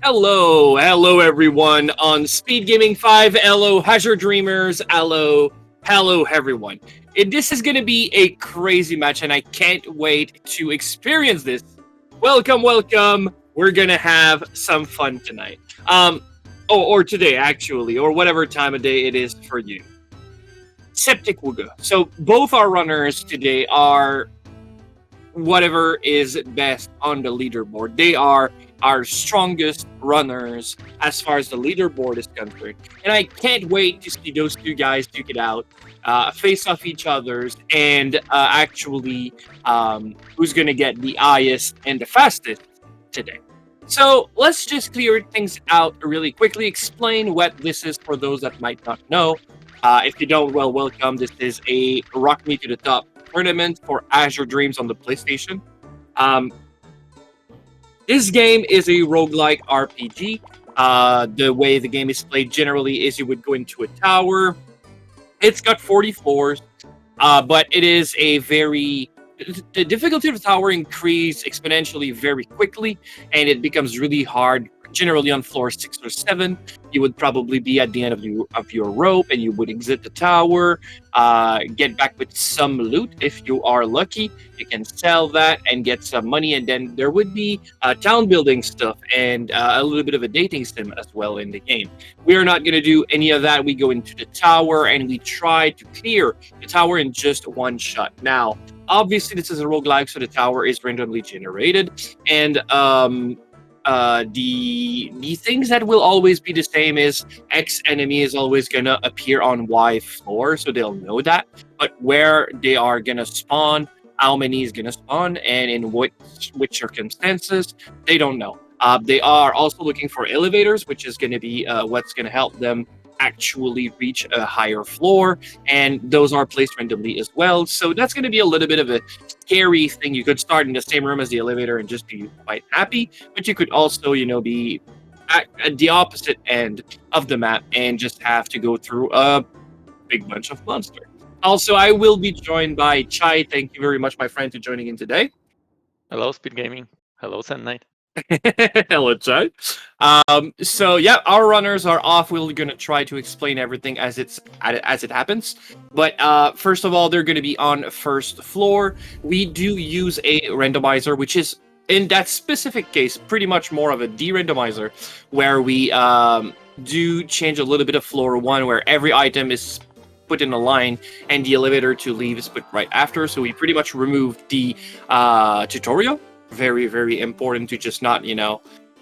Hello everyone on SpeedGaming 5. Hello, Azure Dreamers. Hello everyone. This is gonna be a crazy match, and I can't wait to experience this. Welcome. We're gonna have some fun tonight. Or today actually, or whatever time of day it is for you. Septic Wugga. So both our runners today are whatever is best on the leaderboard. They are our strongest runners as far as the leaderboard is concerned. And I can't wait to see those two guys duke it out, face off each other's, and actually who's going to get the highest and the fastest today. So let's just clear things out really quickly, explain what this is for those that might not know. If you don't, well, welcome. This is a Rock Me to the Top tournament for Azure Dreams on the PlayStation. This game is a roguelike RPG. The way the game is played generally is you would go into a tower. It's got 40 floors, but it is a very... The difficulty of the tower increases exponentially very quickly, and it becomes really hard. Generally on floor 6 or 7, you would probably be at the end of your rope, and you would exit the tower, get back with some loot if you are lucky. You can sell that and get some money, and then there would be town building stuff and a little bit of a dating sim as well in the game. We are not going to do any of that. We go into the tower and we try to clear the tower in just one shot. Now, obviously, this is a roguelike, so the tower is randomly generated, and the things that will always be the same is X enemy is always gonna appear on Y floor, so they'll know that. But where they are gonna spawn, how many is gonna spawn, and in which circumstances, they don't know. They are also looking for elevators, which is gonna be what's gonna help them actually reach a higher floor, and those are placed randomly as well. So that's going to be a little bit of a scary thing. You could start in the same room as the elevator and just be quite happy, but you could also, be at the opposite end of the map and just have to go through a big bunch of monsters. Also, I will be joined by Chai. Thank you very much, my friend, for joining in today. Hello, SpeedGaming. Hello, Sun Knight. Hello, Chai. So yeah, our runners are off. We're gonna try to explain everything as it happens. But first of all, they're gonna be on first floor. We do use a randomizer, which is in that specific case pretty much more of a de-randomizer, where we do change a little bit of floor 1, where every item is put in a line and the elevator to leave is put right after. So we pretty much removed the tutorial. Very, very important to just not,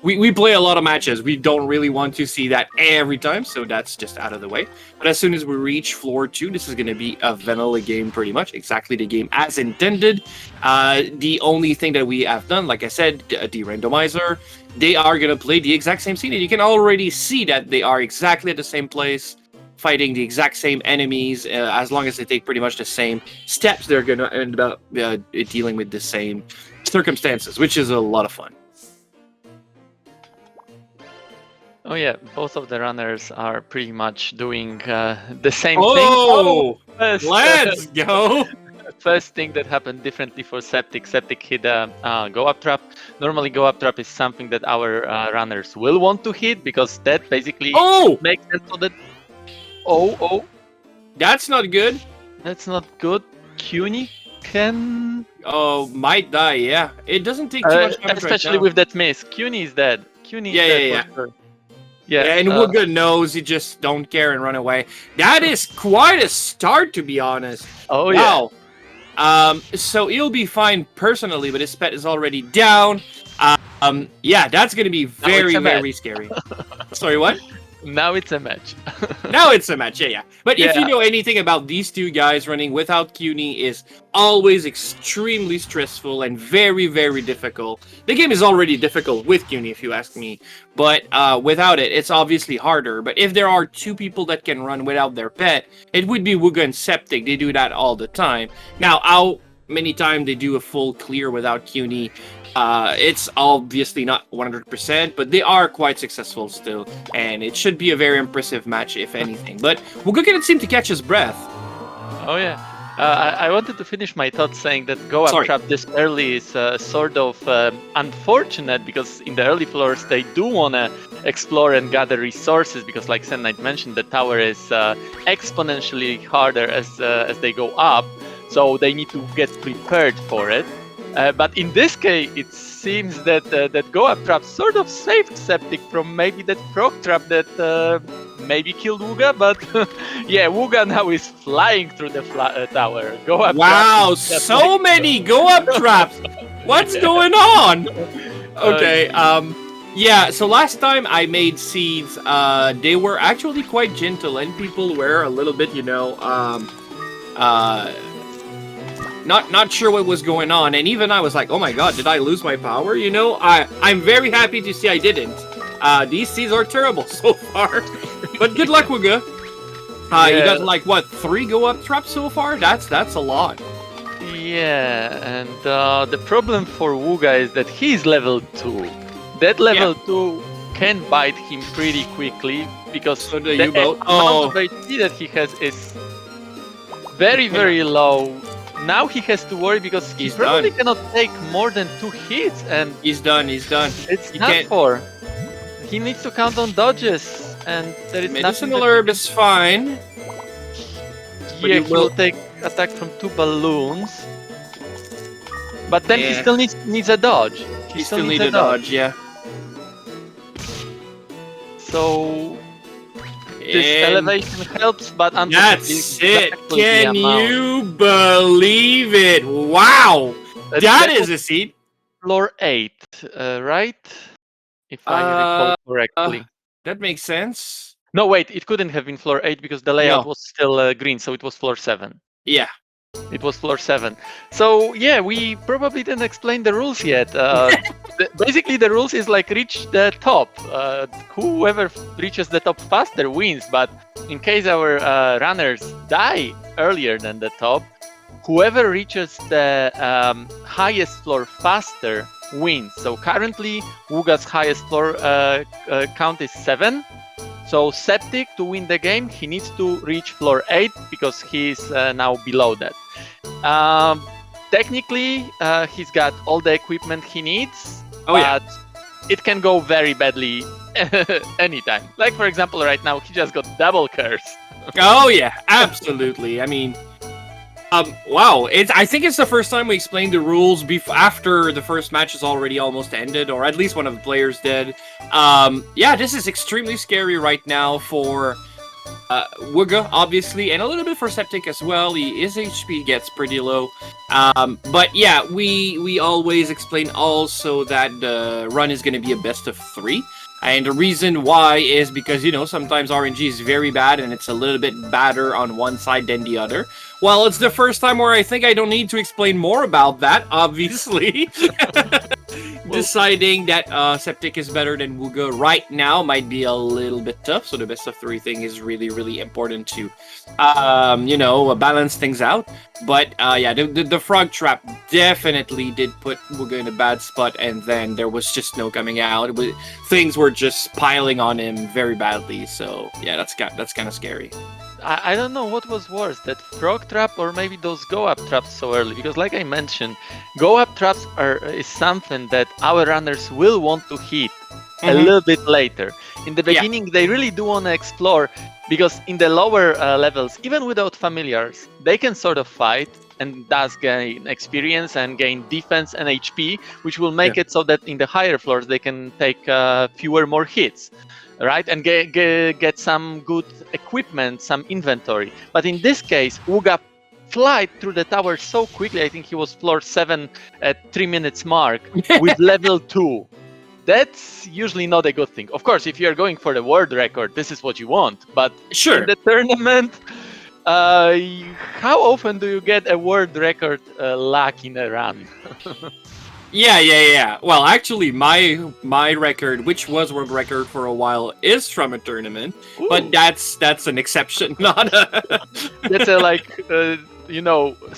we play a lot of matches. We don't really want to see that every time, so that's just out of the way. But as soon as we reach floor 2, this is going to be a vanilla game pretty much, exactly the game as intended. The only thing that we have done, like I said, the randomizer, they are going to play the exact same scene, and you can already see that they are exactly at the same place, fighting the exact same enemies. As long as they take pretty much the same steps, they're going to end up dealing with the same circumstances, which is a lot of fun. Oh yeah, both of the runners are pretty much doing the same thing. Oh, let's go! First thing that happened differently for Septic. Septic hit a go-up trap. Normally, go-up trap is something that our runners will want to hit, because that basically makes it so that... Oh! That's not good. That's not good. CUNY can... Oh, might die, yeah. It doesn't take too much damage. Especially with that miss. CUNY is dead. CUNY is dead. Yeah. Yeah, and Wugga knows, you just don't care and run away. That is quite a start, to be honest. Oh, wow. Yeah. So he'll be fine personally, but his pet is already down. Yeah, that's going to be very, very scary. Sorry, what? Now it's a match. Now it's a match, yeah. But if you know anything about these two guys, running without CUNY is always extremely stressful and very, very difficult. The game is already difficult with CUNY, if you ask me. But without it, it's obviously harder. But if there are two people that can run without their pet, it would be Wugga and Septic. They do that all the time. Now, how many times they do a full clear without CUNY, it's obviously not 100%, but they are quite successful still, and it should be a very impressive match, if anything. But Wugga didn't seem to catch his breath. Oh yeah, I wanted to finish my thought saying that go up trap this early is sort of unfortunate because in the early floors they do want to explore and gather resources because, like Sen Knight mentioned, the tower is exponentially harder as they go up, so they need to get prepared for it. But in this case, it seems that that go up trap sort of saved Septic from maybe that frog trap that maybe killed Wugga, but yeah, Wugga now is flying through the tower. Go up. Wow, so many go up traps. What's going on? Okay, yeah, so last time I made seeds, they were actually quite gentle and people were a little bit, not sure what was going on, and even I was like, oh my god, did I lose my power? I'm very happy to see I didn't. These seeds are terrible so far. But good luck, Wugga. You got like what, 3 go-up traps so far? That's a lot. Yeah, and the problem for Wugga is that he's level 2. That level 2 can bite him pretty quickly because the amount of HP that he has is very, very low. Now he has to worry because he probably cannot take more than 2 hits, and he's done. It's not 4. He needs to count on dodges, and there is medicinal herb is fine. Yeah, he will take attack from 2 balloons, but then he still needs a dodge. He still needs a dodge, yeah. So this elevation helps, but that's it. Can you believe it? Wow, that is a seed. Floor 8, right? If I recall correctly. That makes sense. No, wait, it couldn't have been floor 8 because the layout was still green, so it was floor 7. Yeah. It was floor 7. So, yeah, we probably didn't explain the rules yet. Basically, the rules is like reach the top. Whoever reaches the top faster wins, but in case our runners die earlier than the top, whoever reaches the highest floor faster wins. So currently, Wugga's highest floor count is 7. So Septic, to win the game, he needs to reach floor 8 because he's now below that. Technically, he's got all the equipment he needs, but it can go very badly anytime. Like, for example, right now, he just got double curse. Oh, yeah, absolutely. I mean, wow, I think it's the first time we explained the rules after the first match has already almost ended, or at least one of the players did. Yeah, this is extremely scary right now for Wugga, obviously, and a little bit for Septic as well. His HP gets pretty low. But yeah, we always explain also that the run is going to be a best of 3. And the reason why is because, sometimes RNG is very bad and it's a little bit badder on one side than the other. Well, it's the first time where I think I don't need to explain more about that, obviously. Deciding that Septic is better than Wugga right now might be a little bit tough. So the best of 3 thing is really, really important to, balance things out. But yeah, the frog trap definitely did put Wugga in a bad spot, and then there was just no coming out. Things were just piling on him very badly. So yeah, that's kind of scary. I don't know what was worse, that frog trap or maybe those go-up traps so early, because like I mentioned, go-up traps is something that our runners will want to hit a little bit later. In the beginning, they really do want to explore, because in the lower levels, even without familiars, they can sort of fight and thus gain experience and gain defense and HP, which will make it so that in the higher floors they can take fewer more hits. Right, and get some good equipment, some inventory. But in this case, Wugga flied through the tower so quickly. I think he was floor 7 at 3 minutes mark with level 2. That's usually not a good thing. Of course, if you're going for the world record, this is what you want. But in the tournament, how often do you get a world record luck in a run? Yeah. Well, actually, my record, which was world record for a while, is from a tournament. Ooh. But that's an exception, not a... That's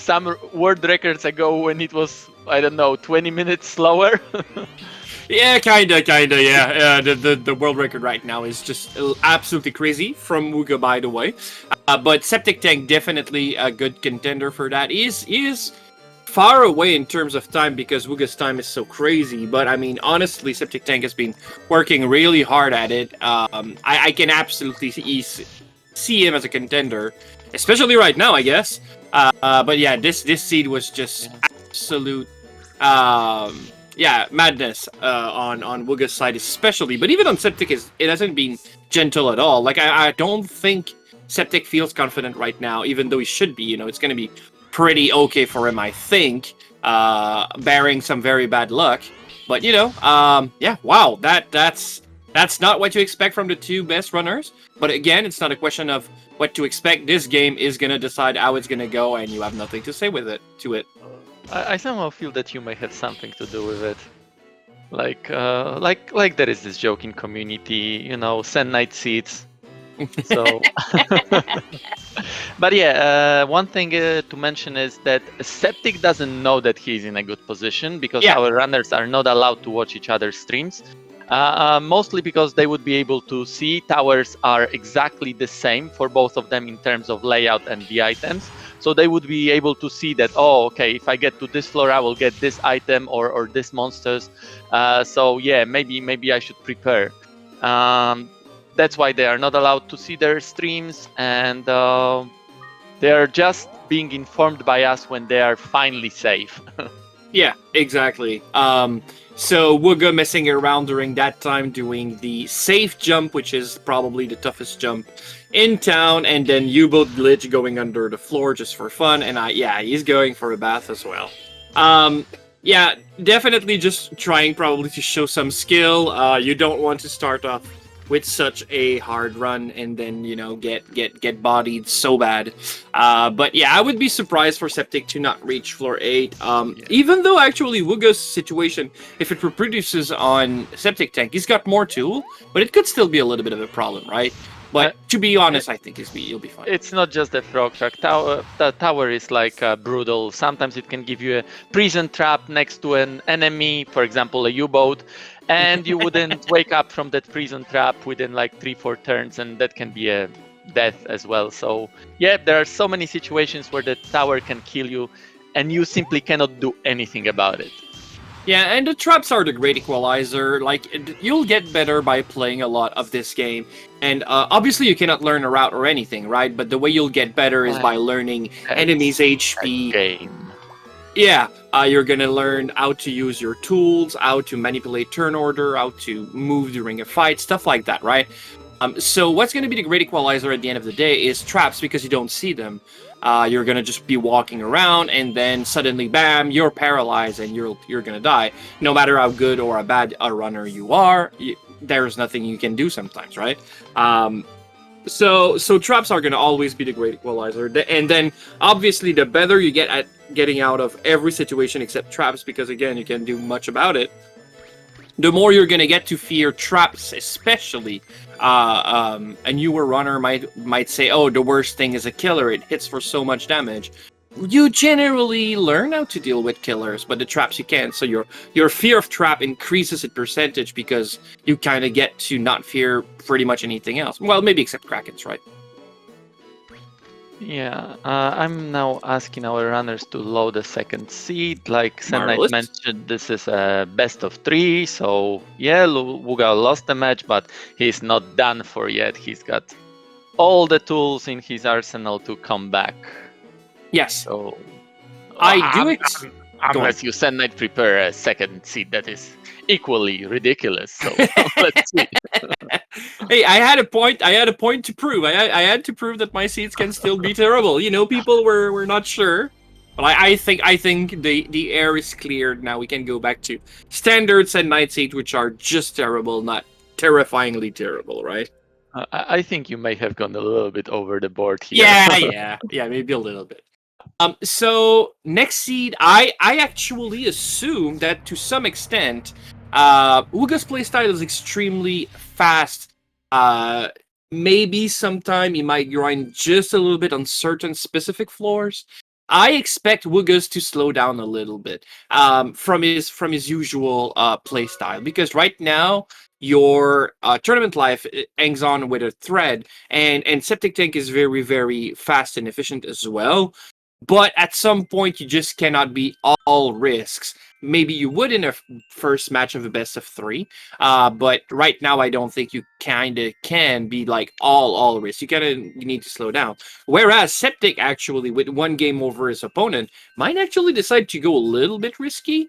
some world records ago when it was, I don't know, 20 minutes slower. Yeah, kinda, yeah. The world record right now is just absolutely crazy from Wugga, by the way. But SepticTank definitely a good contender for that. He is far away in terms of time because Wugga's time is so crazy. But I mean, honestly, SepticTank has been working really hard at it. I can absolutely see him as a contender, especially right now, I guess. But yeah, this seed was just absolute, madness on Wugga's side, especially. But even on Septic, it hasn't been gentle at all. Like I don't think Septic feels confident right now, even though he should be. It's going to be pretty okay for him, I think, barring some very bad luck. But wow, that's not what you expect from the two best runners. But again, it's not a question of what to expect. This game is gonna decide how it's gonna go, and you have nothing to say with it. I somehow feel that you may have something to do with it. Like there is this joke in community, send night seeds. So, but yeah, one thing to mention is that Septic doesn't know that he's in a good position because our runners are not allowed to watch each other's streams. Mostly because they would be able to see towers are exactly the same for both of them in terms of layout and the items. So they would be able to see that, okay, if I get to this floor, I will get this item or this monsters. So yeah, maybe I should prepare. That's why they are not allowed to see their streams, and they are just being informed by us when they are finally safe. Yeah, exactly. So Wugga messing around during that time, doing the safe jump, which is probably the toughest jump in town, and then U-boat glitch going under the floor just for fun, and he's going for a bath as well. Yeah, definitely just trying probably to show some skill. You don't want to start off with such a hard run and then get bodied so bad. But yeah, I would be surprised for Septic to not reach floor 8. Even though actually Wugga's situation, if it reproduces on SepticTank, he's got more tool, but it could still be a little bit of a problem, right? But to be honest, I think he'll be fine. It's not just the frog track. The tower is like brutal. Sometimes it can give you a prison trap next to an enemy, for example, a U-boat, and you wouldn't wake up from that prison trap within like 3-4 turns, and that can be a death as well. So yeah, there are so many situations where the tower can kill you, and you simply cannot do anything about it. Yeah, and the traps are the great equalizer. Like, you'll get better by playing a lot of this game. And obviously you cannot learn a route or anything, right? But the way you'll get better is by learning enemies' HP. Game. Yeah, you're gonna learn how to use your tools, how to manipulate turn order, how to move during a fight, stuff like that, right? So what's gonna be the great equalizer at the end of the day is traps, because you don't see them. You're gonna just be walking around, and then suddenly, bam, you're paralyzed, and you're gonna die. No matter how good or how bad a runner you are, there's nothing you can do sometimes, right? So traps are gonna always be the great equalizer, and then obviously the better you get at getting out of every situation except traps, because again you can't do much about it, the more you're gonna get to fear traps, especially. A newer runner might say, "Oh, the worst thing is a killer. It hits for so much damage." You generally learn how to deal with killers, but the traps you can't. So your fear of trap increases in percentage because you kind of get to not fear pretty much anything else. Well, maybe except Krakens, right? Yeah, I'm now asking our runners to load a second seed. Like Sennight mentioned, this is a best of 3, so yeah, Wugga lost the match, but he's not done for yet. He's got all the tools in his arsenal to come back. Yes. So unless you Sennight prepare a second seed that is equally ridiculous. So let's see. Hey, I had a point to prove. I had to prove that my seeds can still be terrible. People were not sure, but I think the air is cleared now. We can go back to standards and night seeds, which are just terrible, not terrifyingly terrible, right? I think you may have gone a little bit over the board here. Yeah, maybe a little bit. So next seed, I actually assume that to some extent, Wugga's playstyle is extremely fast. Maybe sometime he might grind just a little bit on certain specific floors. I expect Wugga's to slow down a little bit from his usual playstyle, because right now your tournament life hangs on with a thread, and septic tank is very, very fast and efficient as well. But at some point, you just cannot be all risks. Maybe you would in a first match of a best of three, but right now I don't think you kind of can be like all risks. You need to slow down. Whereas Septic actually, with one game over his opponent, might actually decide to go a little bit risky,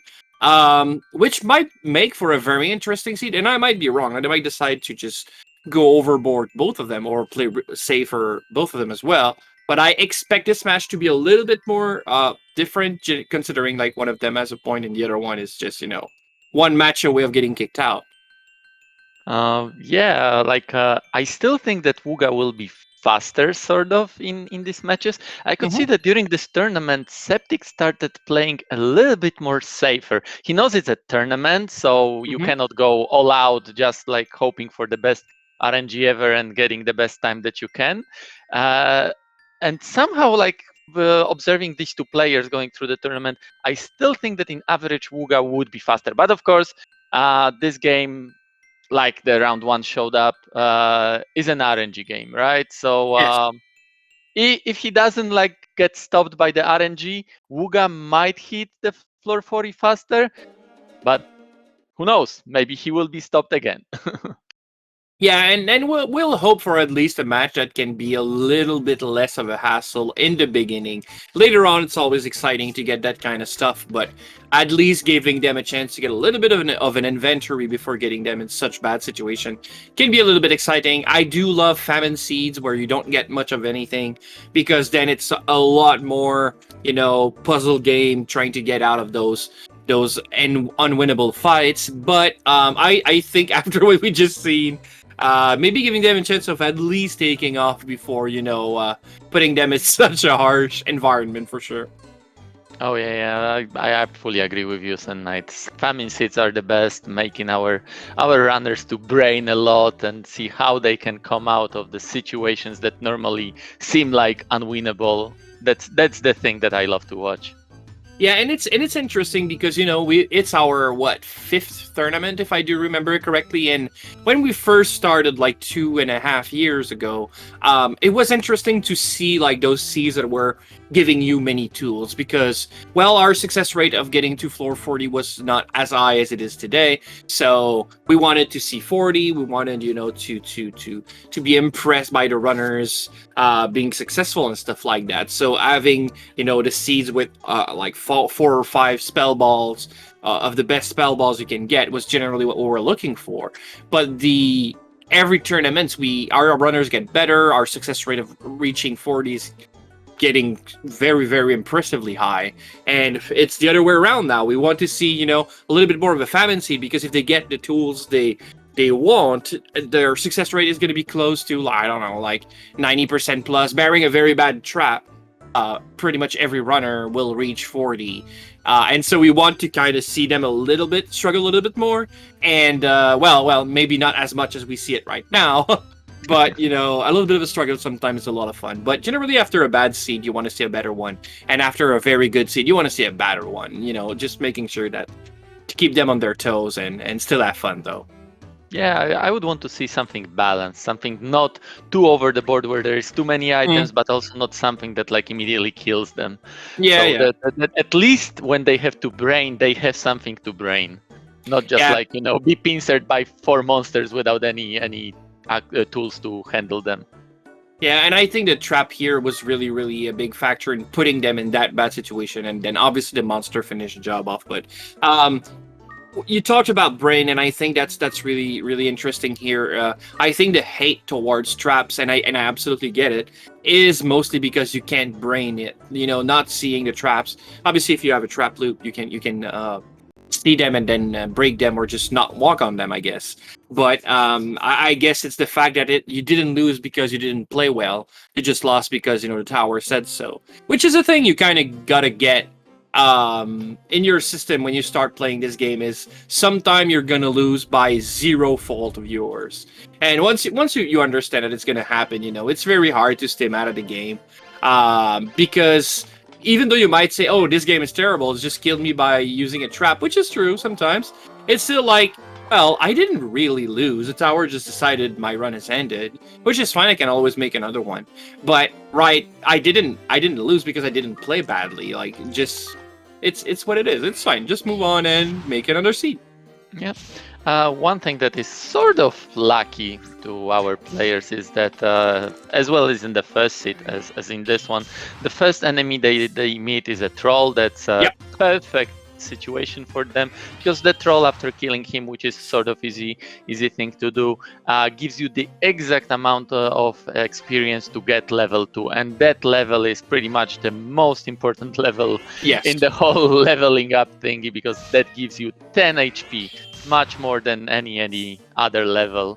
which might make for a very interesting seed. And I might be wrong. I might decide to just go overboard both of them or play safer both of them as well. But I expect this match to be a little bit more different, considering like one of them has a point and the other one is just one match away of getting kicked out. Yeah, like I still think that Wugga will be faster, sort of, in these matches. I could see that during this tournament, Septic started playing a little bit more safer. He knows it's a tournament, so you cannot go all out just like hoping for the best RNG ever and getting the best time that you can. And somehow, like observing these two players going through the tournament, I still think that in average Wugga would be faster. But of course, this game, like the round one showed up, is an RNG game, right? So Yes. if he doesn't like get stopped by the RNG, Wugga might hit the floor 40 faster, but who knows? Maybe he will be stopped again. Yeah, and we'll hope for at least a match that can be a little bit less of a hassle in the beginning. Later on, it's always exciting to get that kind of stuff, but at least giving them a chance to get a little bit of an inventory before getting them in such bad situation can be a little bit exciting. I do love famine seeds where you don't get much of anything, because then it's a lot more, puzzle game trying to get out of those unwinnable fights. But I think after what we just seen, maybe giving them a chance of at least taking off before, putting them in such a harsh environment for sure. Oh yeah, I fully agree with you, Sun Knights. Famine seeds are the best, making our runners to brain a lot and see how they can come out of the situations that normally seem like unwinnable. That's the thing that I love to watch. Yeah, and it's interesting because it's our fifth tournament, if I do remember it correctly. And when we first started like 2.5 years ago, it was interesting to see like those seeds that were giving you many tools, because our success rate of getting to floor 40 was not as high as it is today. So we wanted to see 40. We wanted to be impressed by the runners being successful and stuff like that. So having the seeds with like 4 or 5 spell balls of the best spell balls you can get was generally what we were looking for. But every tournament our runners get better. Our success rate of reaching 40 is getting very, very impressively high, and it's the other way around now. We want to see a little bit more of a famine seed, because if they get the tools they want, their success rate is going to be close to, I don't know, like 90% plus, barring a very bad trap. Pretty much every runner will reach 40. And so we want to kind of see them struggle a little bit more. And, maybe not as much as we see it right now. But, a little bit of a struggle sometimes is a lot of fun. But generally, after a bad seed, you want to see a better one. And after a very good seed, you want to see a better one. Just making sure that to keep them on their toes and still have fun, though. Yeah, I would want to see something balanced, something not too over the board where there is too many items, but also not something that like immediately kills them. Yeah, That at least when they have to brain, they have something to brain, not just be pincered by 4 monsters without any tools to handle them. Yeah, and I think the trap here was really, really a big factor in putting them in that bad situation, and then obviously the monster finished the job off. But you talked about brain, and I think that's really, really interesting here. I think the hate towards traps, and I absolutely get it, is mostly because you can't brain it. Not seeing the traps. Obviously, if you have a trap loop, you can see them and then break them, or just not walk on them, I guess. But I guess it's the fact that you didn't lose because you didn't play well. You just lost because the tower said so, which is a thing you kind of gotta get in your system when you start playing this game. Is sometime you're gonna lose by zero fault of yours, and once you understand that it's gonna happen, it's very hard to stay mad at the game, because even though you might say, oh, this game is terrible, it's just killed me by using a trap, which is true sometimes, it's still like, Well, I didn't really lose. The tower just decided my run has ended, which is fine. I can always make another one. But right, I didn't lose because I didn't play badly. Like just it's what it is. It's fine. Just move on and make another seed. Yeah. One thing that is sort of lucky to our players is that, as well as in the first seed, as in this one, the first enemy they meet is a troll. That's a perfect situation for them, because the troll, after killing him, which is sort of easy thing to do, gives you the exact amount of experience to get level 2, and that level is pretty much the most important level in the whole leveling up thingy, because that gives you 10 HP, much more than any other level.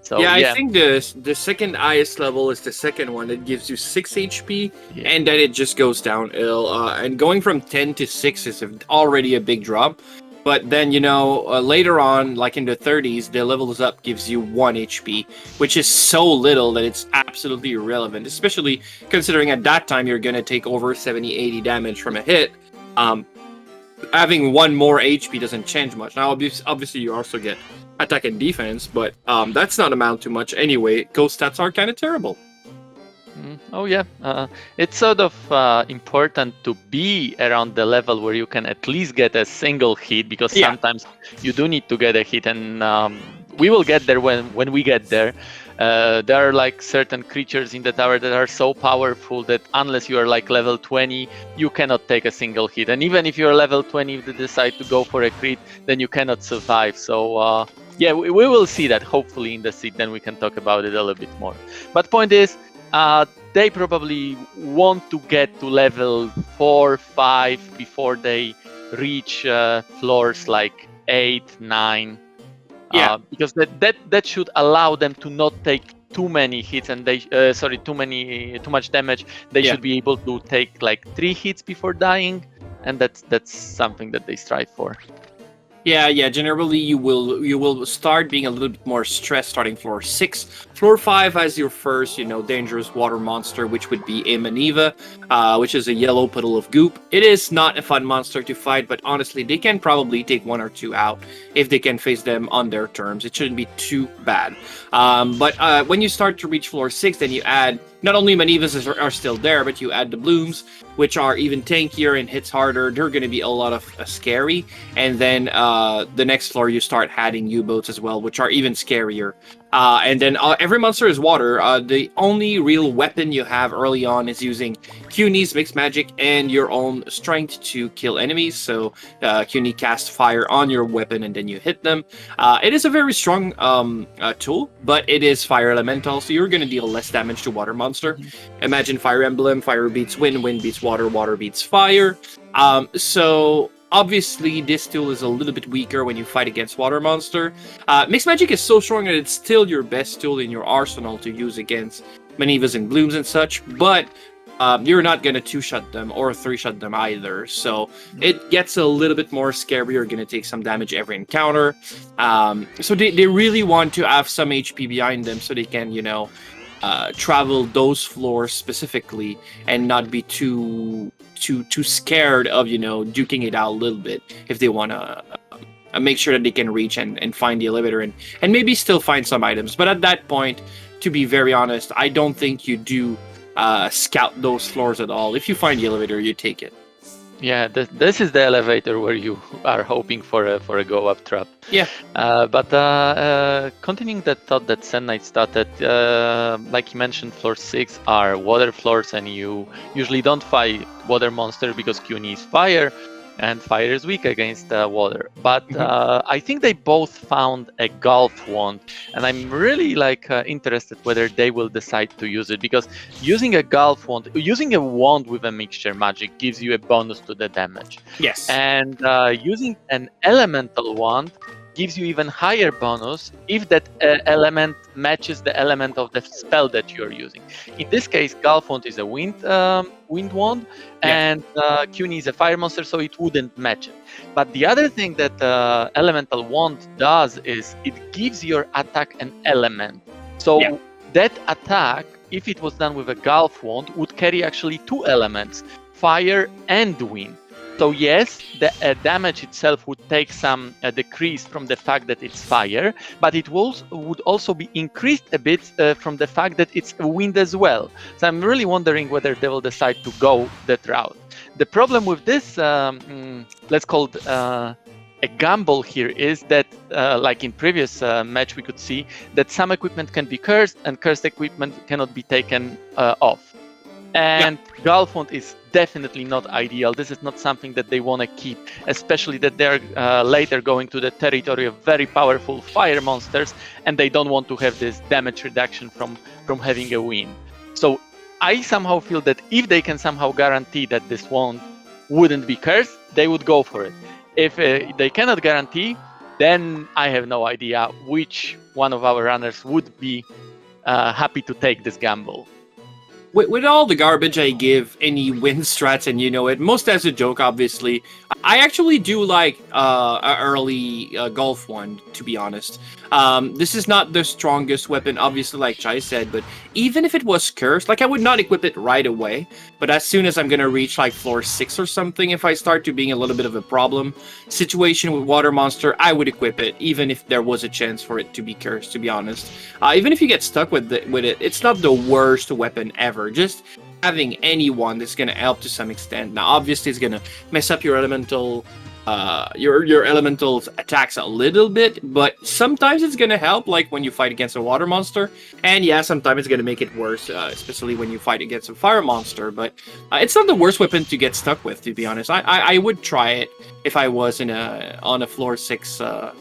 So yeah, I think the second highest level is the second one. It gives you 6 HP, and then it just goes downhill. And going from 10 to 6 is already a big drop. But then, later on, like in the 30s, the levels up gives you 1 HP, which is so little that it's absolutely irrelevant, especially considering at that time you're going to take over 70, 80 damage from a hit. Having 1 more HP doesn't change much. Now, obviously, you also get attack and defense, but that's not amount to much anyway. Ghost stats are kind of terrible. Oh yeah, it's sort of important to be around the level where you can at least get a single hit, because sometimes you do need to get a hit, and we will get there when we get there. There are like certain creatures in the tower that are so powerful that unless you are like level 20, you cannot take a single hit. And even if you're level 20, if they decide to go for a crit, then you cannot survive. So yeah, we will see that hopefully in the seed, then we can talk about it a little bit more. But point is, they probably want to get to level 4, 5 before they reach floors like 8, 9. Because that should allow them to not take too many hits, and they too much damage. They should be able to take like 3 hits before dying, and that's something that they strive for. Yeah. Generally, you will start being a little bit more stressed starting floor 6. Floor 5 has your first, dangerous water monster, which would be a Maniva, which is a yellow puddle of goop. It is not a fun monster to fight, but honestly, they can probably take 1 or 2 out if they can face them on their terms. It shouldn't be too bad. But when you start to reach floor 6, then you add, not only Manivas are still there, but you add the blooms, which are even tankier and hits harder. They're going to be a lot of scary. And then the next floor, you start adding U-boats as well, which are even scarier. And then every monster is water. The only real weapon you have early on is using Cunie's mixed magic and your own strength to kill enemies. So Cunie casts fire on your weapon and then you hit them. It is a very strong tool, but it is fire elemental, so you're going to deal less damage to water monster. Imagine Fire Emblem: fire beats wind, wind beats water, water beats fire. So obviously, this tool is a little bit weaker when you fight against water monster. Mixed magic is so strong that it's still your best tool in your arsenal to use against Manivas and blooms and such, but you're not going to 2-shot them or 3-shot them either. So it gets a little bit more scary. You're going to take some damage every encounter. So they really want to have some HP behind them so they can, travel those floors specifically and not be too scared of duking it out a little bit if they want to make sure that they can reach and find the elevator and maybe still find some items. But at that point, to be very honest, I don't think you do scout those floors at all. If you find the elevator, you take it. Yeah, this is the elevator where you are hoping for a go-up trap. Yeah. But continuing that thought that Sen Knight started, like you mentioned, floor 6 are water floors, and you usually don't fight water monster because Cunie is fire, and fire is weak against water. But I think they both found a Gulf wand, and I'm really interested whether they will decide to use it, because using a Gulf wand, using a wand with a mixture magic gives you a bonus to the damage. Yes. And using an elemental wand gives you even higher bonus if that element matches the element of the spell that you're using. In this case, Gulf wand is a wind wand, and Cunie is a fire monster, so it wouldn't match it. But the other thing that elemental wand does is it gives your attack an element. So that attack, if it was done with a Gulf wand, would carry actually 2 elements, fire and wind. So yes, the damage itself would take some decrease from the fact that it's fire, but it would also be increased a bit from the fact that it's wind as well. So I'm really wondering whether they will decide to go that route. The problem with this, let's call it a gamble here, is that like in previous match we could see that some equipment can be cursed and cursed equipment cannot be taken off. And Gulf Wand is definitely not ideal. This is not something that they want to keep, especially that they're later going to the territory of very powerful fire monsters, and they don't want to have this damage reduction from having a win. So I somehow feel that if they can somehow guarantee that this wand wouldn't be cursed, they would go for it. If they cannot guarantee, then I have no idea which one of our runners would be happy to take this gamble. With all the garbage I give any win strats, and you know it, most as a joke, obviously, I actually do like an early Gulf Wand, to be honest. This is not the strongest weapon, obviously, like Chai said, but even if it was cursed, like I would not equip it right away, but as soon as I'm going to reach like floor 6 or something, if I start to being a little bit of a problem situation with Water Monster, I would equip it, even if there was a chance for it to be cursed, to be honest. Even if you get stuck with it, it's not the worst weapon ever. Just having anyone that's going to help to some extent. Now, obviously, it's going to mess up your elemental, your elemental's attacks a little bit, but sometimes it's going to help, like when you fight against a water monster. And yeah, sometimes it's going to make it worse, especially when you fight against a fire monster. But it's not the worst weapon to get stuck with, to be honest. I would try it if I was on a floor 6, a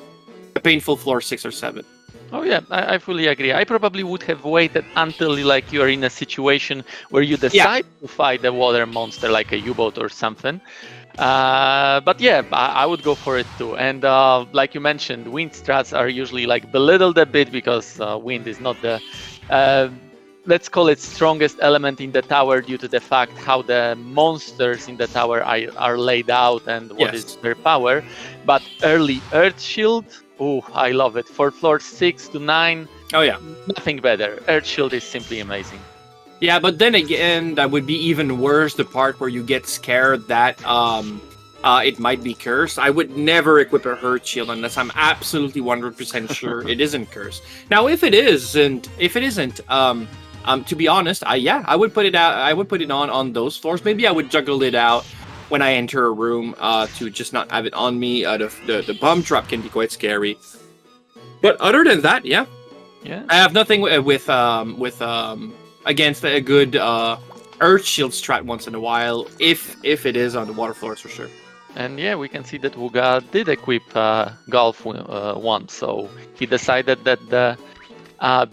painful floor 6 or 7. Oh yeah, I fully agree. I probably would have waited until like you're in a situation where you decide to fight a water monster like a U-boat or something. But yeah, I would go for it too. And like you mentioned, wind strats are usually like belittled a bit because wind is not the let's call it strongest element in the tower due to the fact how the monsters in the tower are laid out and what is their power. But early Earth Shield, oh, I love it. For floor 6 to 9, oh yeah, nothing better. Earth Shield is simply amazing. Yeah, but then again, that would be even worse, the part where you get scared that it might be cursed. I would never equip a Earth Shield unless I'm absolutely 100% sure it isn't cursed. Now, if it isn't, to be honest, I would put it out. I would put it on those floors. Maybe I would juggle it out when I enter a room to just not have it on me. The bomb drop can be quite scary. But other than that, yeah, I have nothing with against a good Earth Shield strat once in a while, if it is on the water floors for sure. And yeah, we can see that Wugga did equip Gulf Wand, so he decided that the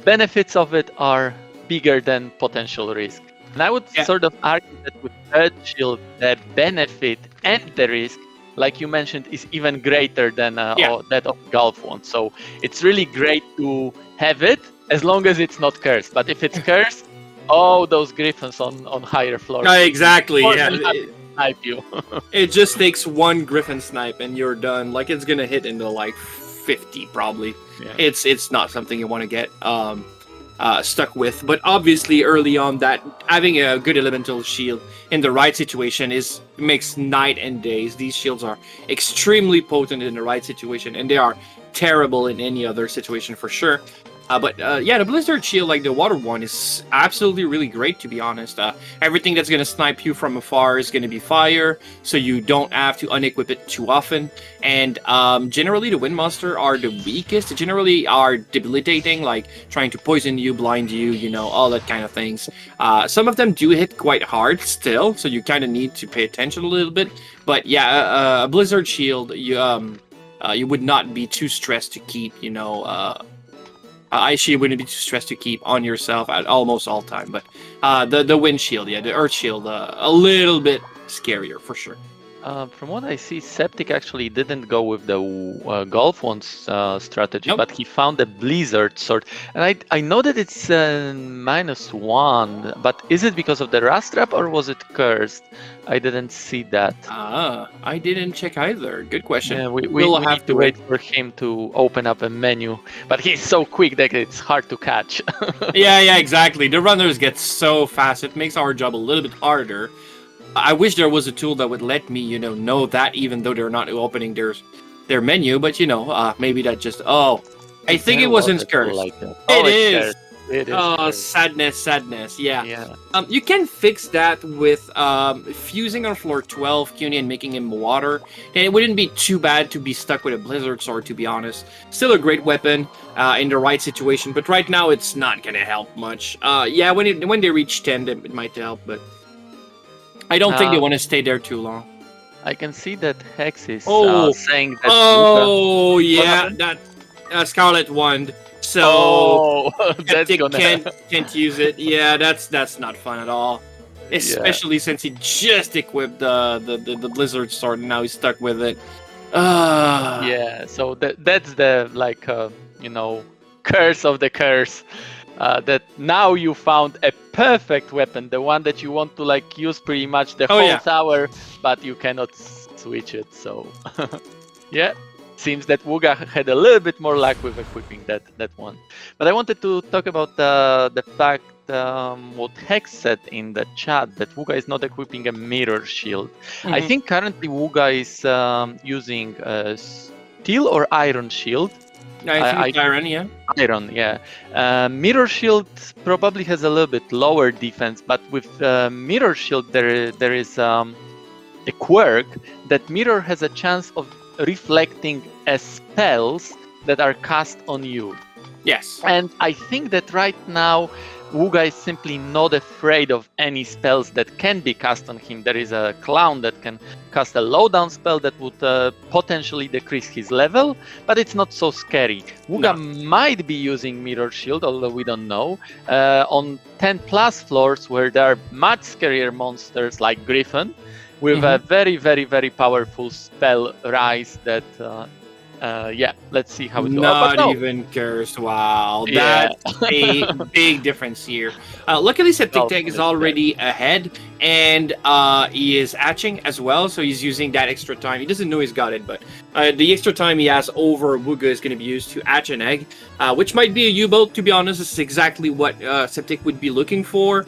benefits of it are bigger than potential risk. And I would sort of argue that with Earth Shield, the benefit and the risk, like you mentioned, is even greater than that of Gulf Wand. So it's really great to have it as long as it's not cursed. But if it's cursed, those griffins on higher floors. Exactly. Snipe you. It just takes one griffin snipe and you're done. Like it's gonna hit into like 50 probably. Yeah. It's not something you want to get stuck with. But obviously, early on, that having a good elemental shield in the right situation makes night and days. These shields are extremely potent in the right situation, and they are terrible in any other situation for sure. But the Blizzard Shield, like the water one, is absolutely really great, to be honest. Everything that's going to snipe you from afar is going to be fire, so you don't have to unequip it too often. And generally, the Wind Monster are the weakest. They generally are debilitating, like trying to poison you, blind you, all that kind of things. Some of them do hit quite hard still, so you kind of need to pay attention a little bit. But yeah, a Blizzard Shield, you would not be too stressed to keep, Ice Shield wouldn't be too stressed to keep on yourself at almost all time, but the Wind Shield, the Earth Shield, a little bit scarier for sure. From what I see, Septic actually didn't go with the Gulf Wand's strategy, but he found a Blizzard sword. And I know that it's -1, but is it because of the Rust Trap or was it cursed? I didn't see that. I didn't check either. Good question. Yeah, we'll have to wait for him to open up a menu, but he's so quick that it's hard to catch. yeah, exactly. The runners get so fast, it makes our job a little bit harder. I wish there was a tool that would let me, know that even though they're not opening their menu. But maybe that just I think it wasn't cursed. Like that. It is. Cursed. It is. Oh, cursed. sadness. Yeah. Yeah. You can fix that with fusing on floor 12 CUNY and making him water. And it wouldn't be too bad to be stuck with a Blizzard Sword, to be honest. Still a great weapon in the right situation, but right now it's not gonna help much. Yeah, when they reach 10, it might help, but I don't think they want to stay there too long. I can see that Hex is saying that. Oh, yeah, that Scarlet Wand. So that's can't use it. Yeah, that's not fun at all. Especially since he just equipped the Blizzard Sword and now he's stuck with it. Yeah, so that's the curse of the curse. That now you found a perfect weapon, the one that you want to use pretty much the whole tower, but you cannot switch it. So yeah. Seems that Wugga had a little bit more luck with equipping that one. But I wanted to talk about the fact what Hex said in the chat, that Wugga is not equipping a mirror shield. Mm-hmm. I think currently Wugga is using a steel or iron shield. I think iron, yeah. Iron, yeah. Mirror shield probably has a little bit lower defense, but with mirror shield there is a quirk that mirror has a chance of reflecting as spells that are cast on you. Yes. And I think that right now Wugga is simply not afraid of any spells that can be cast on him. There is a clown that can cast a lowdown spell that would potentially decrease his level, but it's not so scary. Wugga might be using Mirror Shield, although we don't know, on 10 plus floors where there are much scarier monsters like Griffin, with a very, very, very powerful spell rise that, let's see how it goes. Not even cursed. Wow, that's a big difference here. Luckily, SepticTank is already ahead, and he is hatching as well, so he's using that extra time. He doesn't know he's got it, but the extra time he has over Wugga is going to be used to hatch an egg, which might be a U-boat, to be honest. This is exactly what Septic would be looking for,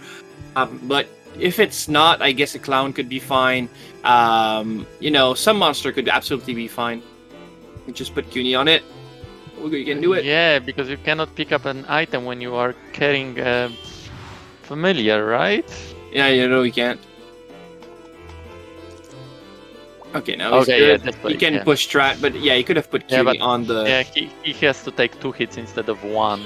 but if it's not, I guess a clown could be fine. Some monster could absolutely be fine. You just put CUNY on it. You can do it. Yeah, because you cannot pick up an item when you are carrying familiar, right? Yeah, you can't. Okay, now he's good. He can push strat, but yeah, he could have put CUNY on the... Yeah, he has to take 2 hits instead of 1.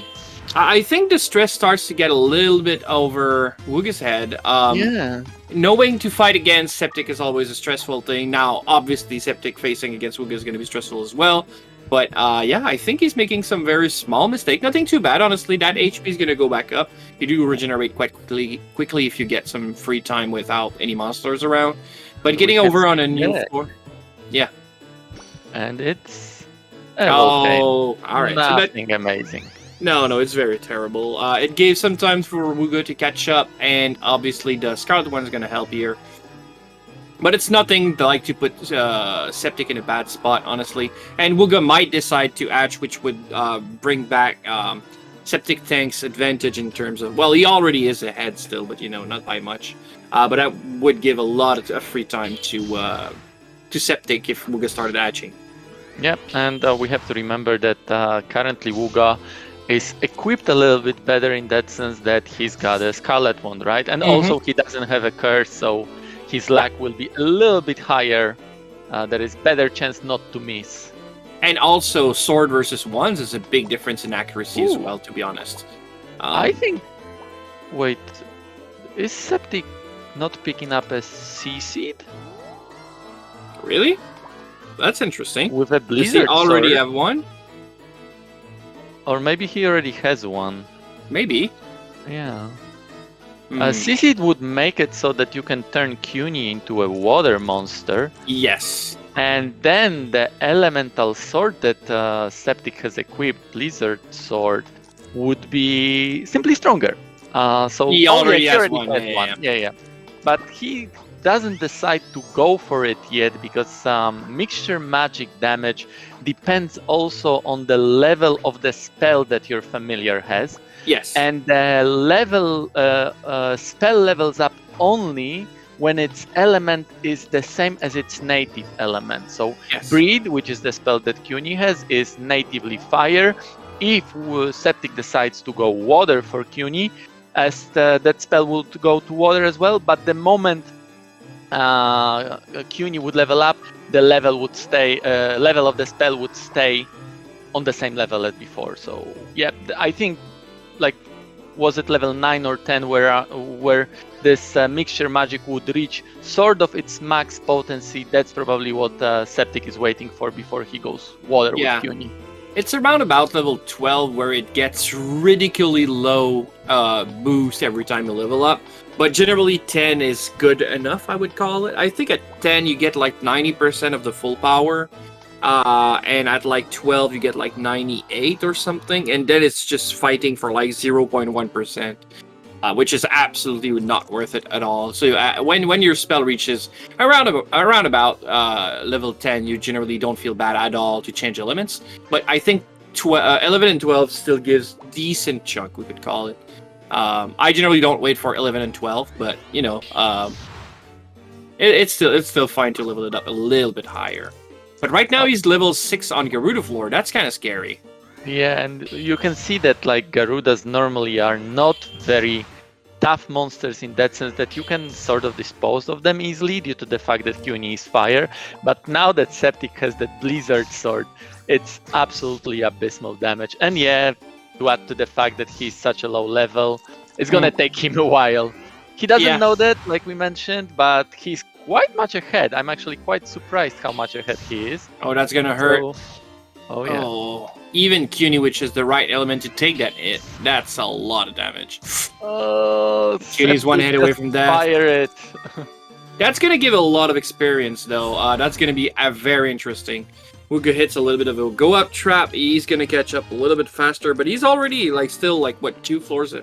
I think the stress starts to get a little bit over Wugga's head. Knowing to fight against Septic is always a stressful thing. Now, obviously, Septic facing against Wugga is going to be stressful as well. But I think he's making some very small mistake. Nothing too bad, honestly. That HP is going to go back up. You do regenerate quite quickly if you get some free time without any monsters around. But getting over on a new floor... Yeah. And it's... all right. Nothing amazing. No, it's very terrible. It gave some time for Wugga to catch up, and obviously the Scarlet One's going to help here. But it's nothing to put Septic in a bad spot, honestly. And Wugga might decide to hatch, which would bring back SepticTank's advantage in terms of... Well, he already is ahead still, but, not by much. But that would give a lot of free time to Septic if Wugga started hatching. Yep, and we have to remember that currently Wugga is equipped a little bit better in that sense that he's got a Scarlet Wand, right? And also he doesn't have a curse, so his luck will be a little bit higher. There is better chance not to miss. And also, sword versus wands is a big difference in accuracy as well, to be honest. I think... Wait, is Septic not picking up a C-Seed? Really? That's interesting. With a Blizzard Does he already have one? Or maybe he already has one. Maybe. Yeah. CC would make it so that you can turn CUNY into a water monster. Yes. And then the elemental sword that Septic has equipped, Blizzard Sword, would be simply stronger. So he already has one. Yeah. But he doesn't decide to go for it yet because mixture magic damage depends also on the level of the spell that your familiar has. Yes. And the level spell levels up only when its element is the same as its native element. So Yes. Breed, which is the spell that CUNY has, is natively fire. If Septic decides to go water for CUNY, as that spell would go to water as well, but the moment CUNY would level up, the level would stay, level of the spell would stay on the same level as before. So yeah, I think, like, was it level 9 or 10 where this mixture magic would reach sort of its max potency? That's probably what Septic is waiting for before he goes water with CUNY. It's around about level 12 where it gets ridiculously low boost every time you level up. But generally 10 is good enough, I would call it. I think at 10 you get like 90% of the full power. And at like 12 you get like 98 or something. And then it's just fighting for like 0.1%. Which is absolutely not worth it at all. So when your spell reaches around about level 10, you generally don't feel bad at all to change elements. But I think 11 and 12 still gives decent chunk, we could call it. I generally don't wait for 11 and 12, but you know, it's still fine to level it up a little bit higher. But right now he's level 6 on Garuda floor. That's kind of scary. Yeah, and you can see that like Garudas normally are not very tough monsters in that sense that you can sort of dispose of them easily due to the fact that CUNY is fire. But now that Septic has that Blizzard sword, it's absolutely abysmal damage. And yeah, to add to the fact that he's such a low level, it's gonna take him a while. He doesn't know that, like we mentioned, but he's quite much ahead. I'm actually quite surprised how much ahead he is. Oh, that's gonna hurt. So, oh yeah. Oh, even CUNY, which is the right element to take that hit, that's a lot of damage. Oh, CUNY's one hit away from death. Fire it. That's gonna give a lot of experience, though. That's gonna be very interesting. Wugga hits a little bit of a go-up trap. He's gonna catch up a little bit faster, but he's already like still like what 2 floors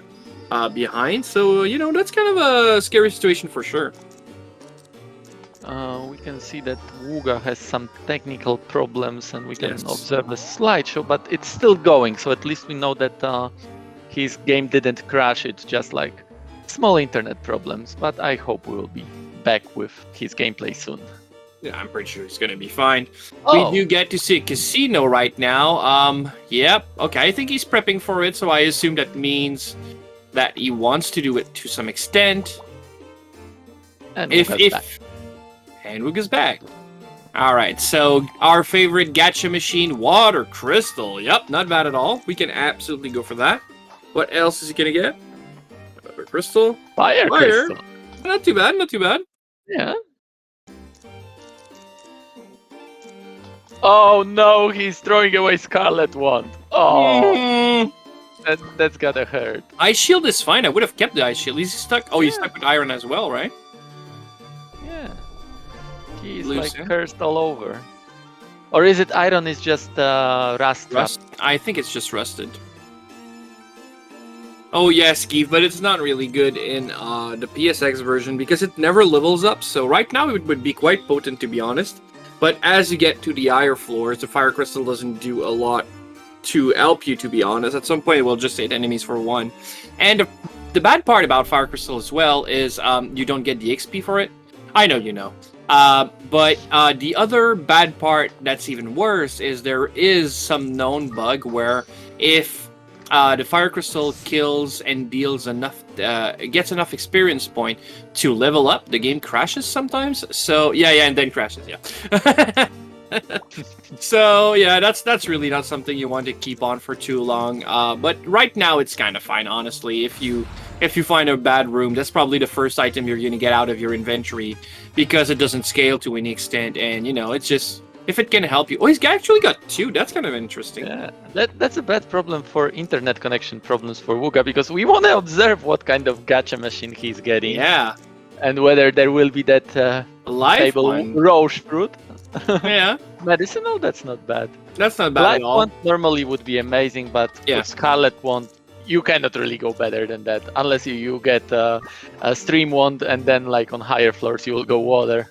behind. So you know that's kind of a scary situation for sure. We can see that Wugga has some technical problems, and we can observe a slideshow, but it's still going. So at least we know that his game didn't crash. It's just like small internet problems. But I hope we will be back with his gameplay soon. Yeah, I'm pretty sure he's gonna be fine. We do get to see a casino right now. Yep. Okay, I think he's prepping for it, so I assume that means that he wants to do it to some extent. And And Wugga's back. Alright, so our favorite gacha machine, Water Crystal. Yep, not bad at all. We can absolutely go for that. What else is he gonna get? Water Crystal. Fire Crystal. Not too bad, not too bad. Yeah. Oh no, he's throwing away Scarlet Wand. Oh. That's gotta hurt. Ice Shield is fine. I would have kept the Ice Shield. He's stuck. Oh, he's stuck with Iron as well, right? Yeah. He's like cursed all over. Or is it Iron is just rust? I think it's just rusted. Oh yes, Keith, but it's not really good in the PSX version because it never levels up. So right now it would be quite potent, to be honest. But as you get to the higher floors, the Fire Crystal doesn't do a lot to help you, to be honest. At some point, it will just hit enemies for 1. And the bad part about Fire Crystal as well is you don't get the XP for it. I know you know. But the other bad part that's even worse is there is some known bug where if the Fire Crystal kills and deals enough, gets enough experience point to level up, the game crashes sometimes. So yeah, and then crashes, yeah. So yeah, that's really not something you want to keep on for too long. But right now it's kind of fine, honestly. If you find a bad room, that's probably the first item you're gonna get out of your inventory because it doesn't scale to any extent, and you know it's just if it can help you. Oh, he's actually got 2. That's kind of interesting. Yeah, that's a bad problem for internet connection problems for Wugga because we want to observe what kind of gacha machine he's getting. Yeah. And whether there will be that stable Roche fruit. Yeah. Medicinal, that's not bad. That's not bad at all. Wand normally would be amazing, but with Scarlet Wand, you cannot really go better than that. Unless you get a Stream Wand and then like on higher floors you will go water.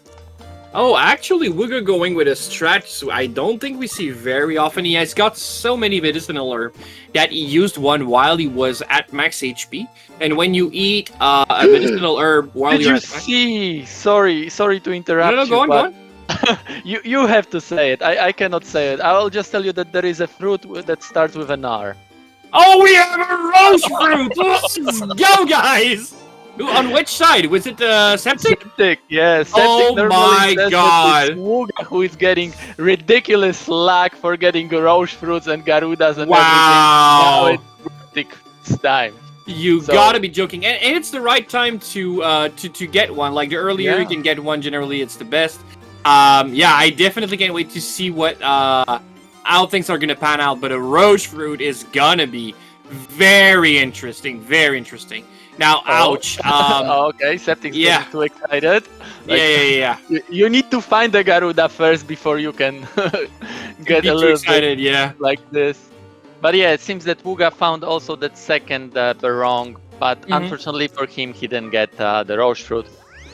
Oh, actually, Wugga going with a strat, so I don't think we see very often. He has got so many medicinal herb that he used one while he was at max HP. And when you eat a medicinal herb while Did you're you at max... see? Sorry to interrupt No, you. go on, go but on. you have to say it. I cannot say it. I will just tell you that there is a fruit that starts with an R. Oh, we have a rose fruit! Let's go, guys! On which side? Was it Septic? Septic, yeah. Septic Oh my says God. that it's Wugga who is getting ridiculous slack for getting roche fruits and garudas and Wow. everything. Now it's Septic's time. You gotta be joking, and it's the right time to get one. Like the earlier you can get one, generally it's the best. Yeah, I definitely can't wait to see what how things are gonna pan out. But a roche fruit is gonna be very interesting, very interesting. Now, ouch. Okay, Septic's getting too excited. Like, yeah. You need to find the garuda first before you can get a little excited, bit like this. But yeah, it seems that Wugga found also that second barong, but unfortunately for him, he didn't get the roche fruit.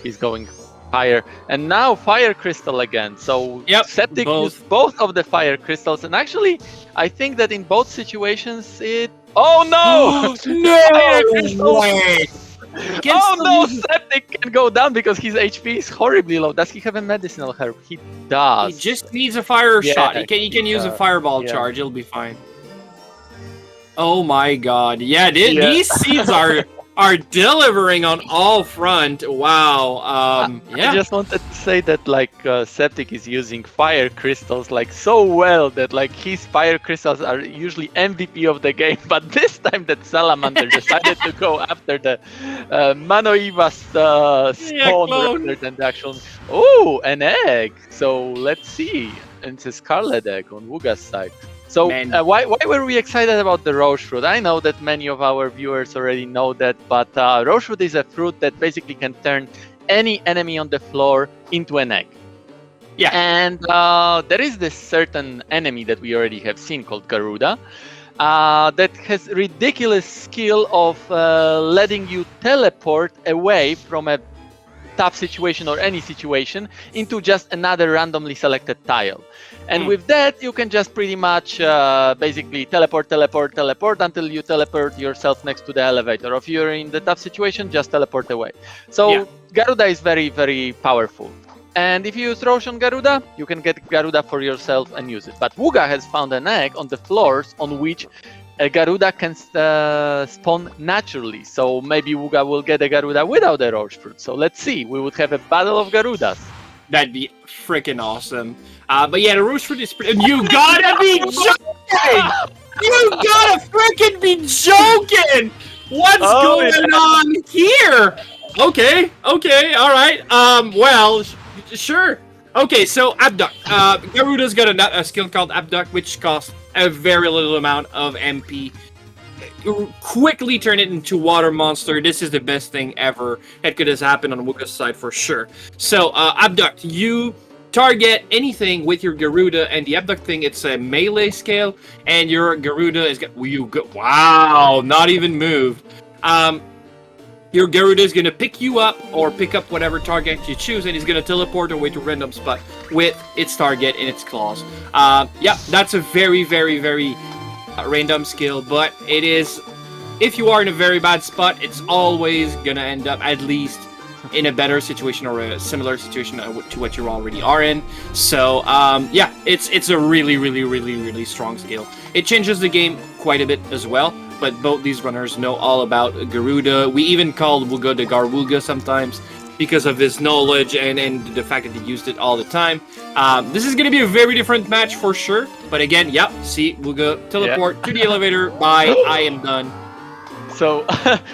He's going fire, and now fire crystal again. So Septic used both of the fire crystals, and actually, I think that in both situations it. Oh no! No way! Oh no! Septic can go down because his HP is horribly low. Does he have a medicinal herb? He does. He just needs a fire shot. He can use a fireball charge. It'll be fine. Oh my God! Yeah, these seeds are delivering on all front. Wow. I just wanted to say that like Septic is using fire crystals like so well that like his fire crystals are usually MVP of the game, but this time that Salamander decided to go after the Manoiva's spawn rather than the actual. Oh, an egg. So let's see. It's a scarlet egg on Wugga's side. So why were we excited about the roche fruit? I know that many of our viewers already know that, but roche fruit is a fruit that basically can turn any enemy on the floor into an egg. Yeah. And there is this certain enemy that we already have seen called Garuda that has ridiculous skill of letting you teleport away from a tough situation or any situation into just another randomly selected tile. And with that, you can just pretty much basically teleport until you teleport yourself next to the elevator. Or if you're in the tough situation, just teleport away. So Garuda is very, very powerful. And if you use Roche on Garuda, you can get Garuda for yourself and use it. But Wugga has found an egg on the floors on which a Garuda can spawn naturally. So maybe Wugga will get a Garuda without a Roche fruit. So let's see. We would have a battle of Garudas. That'd be freaking awesome. But yeah, the Roche fruit is pretty... You gotta be joking! You gotta freaking be joking! What's going on here? Okay, alright. Well, sure. Okay, so Abduct. Garuda's got a skill called Abduct, which costs a very little amount of MP. Quickly turn it into water monster. This is the best thing ever that could have happened on Wugga's side for sure. So, Abduct, you target anything with your Garuda, and the Abduct thing, it's a melee scale, and your Garuda is wow, not even moved. Your Garuda is going to pick you up, or pick up whatever target you choose, and he's going to teleport away to a random spot with its target in its claws. Yeah, that's a very, very, very random skill, but it is, if you are in a very bad spot, it's always going to end up at least in a better situation or a similar situation to what you already are in. So, yeah, it's a really, really, really, really strong skill. It changes the game quite a bit as well. But both these runners know all about Garuda. We even called Wugga the Garwugga sometimes because of his knowledge and the fact that he used it all the time. This is going to be a very different match for sure. But again, yep, see, Wugga teleport to the elevator. Bye, I am done. So,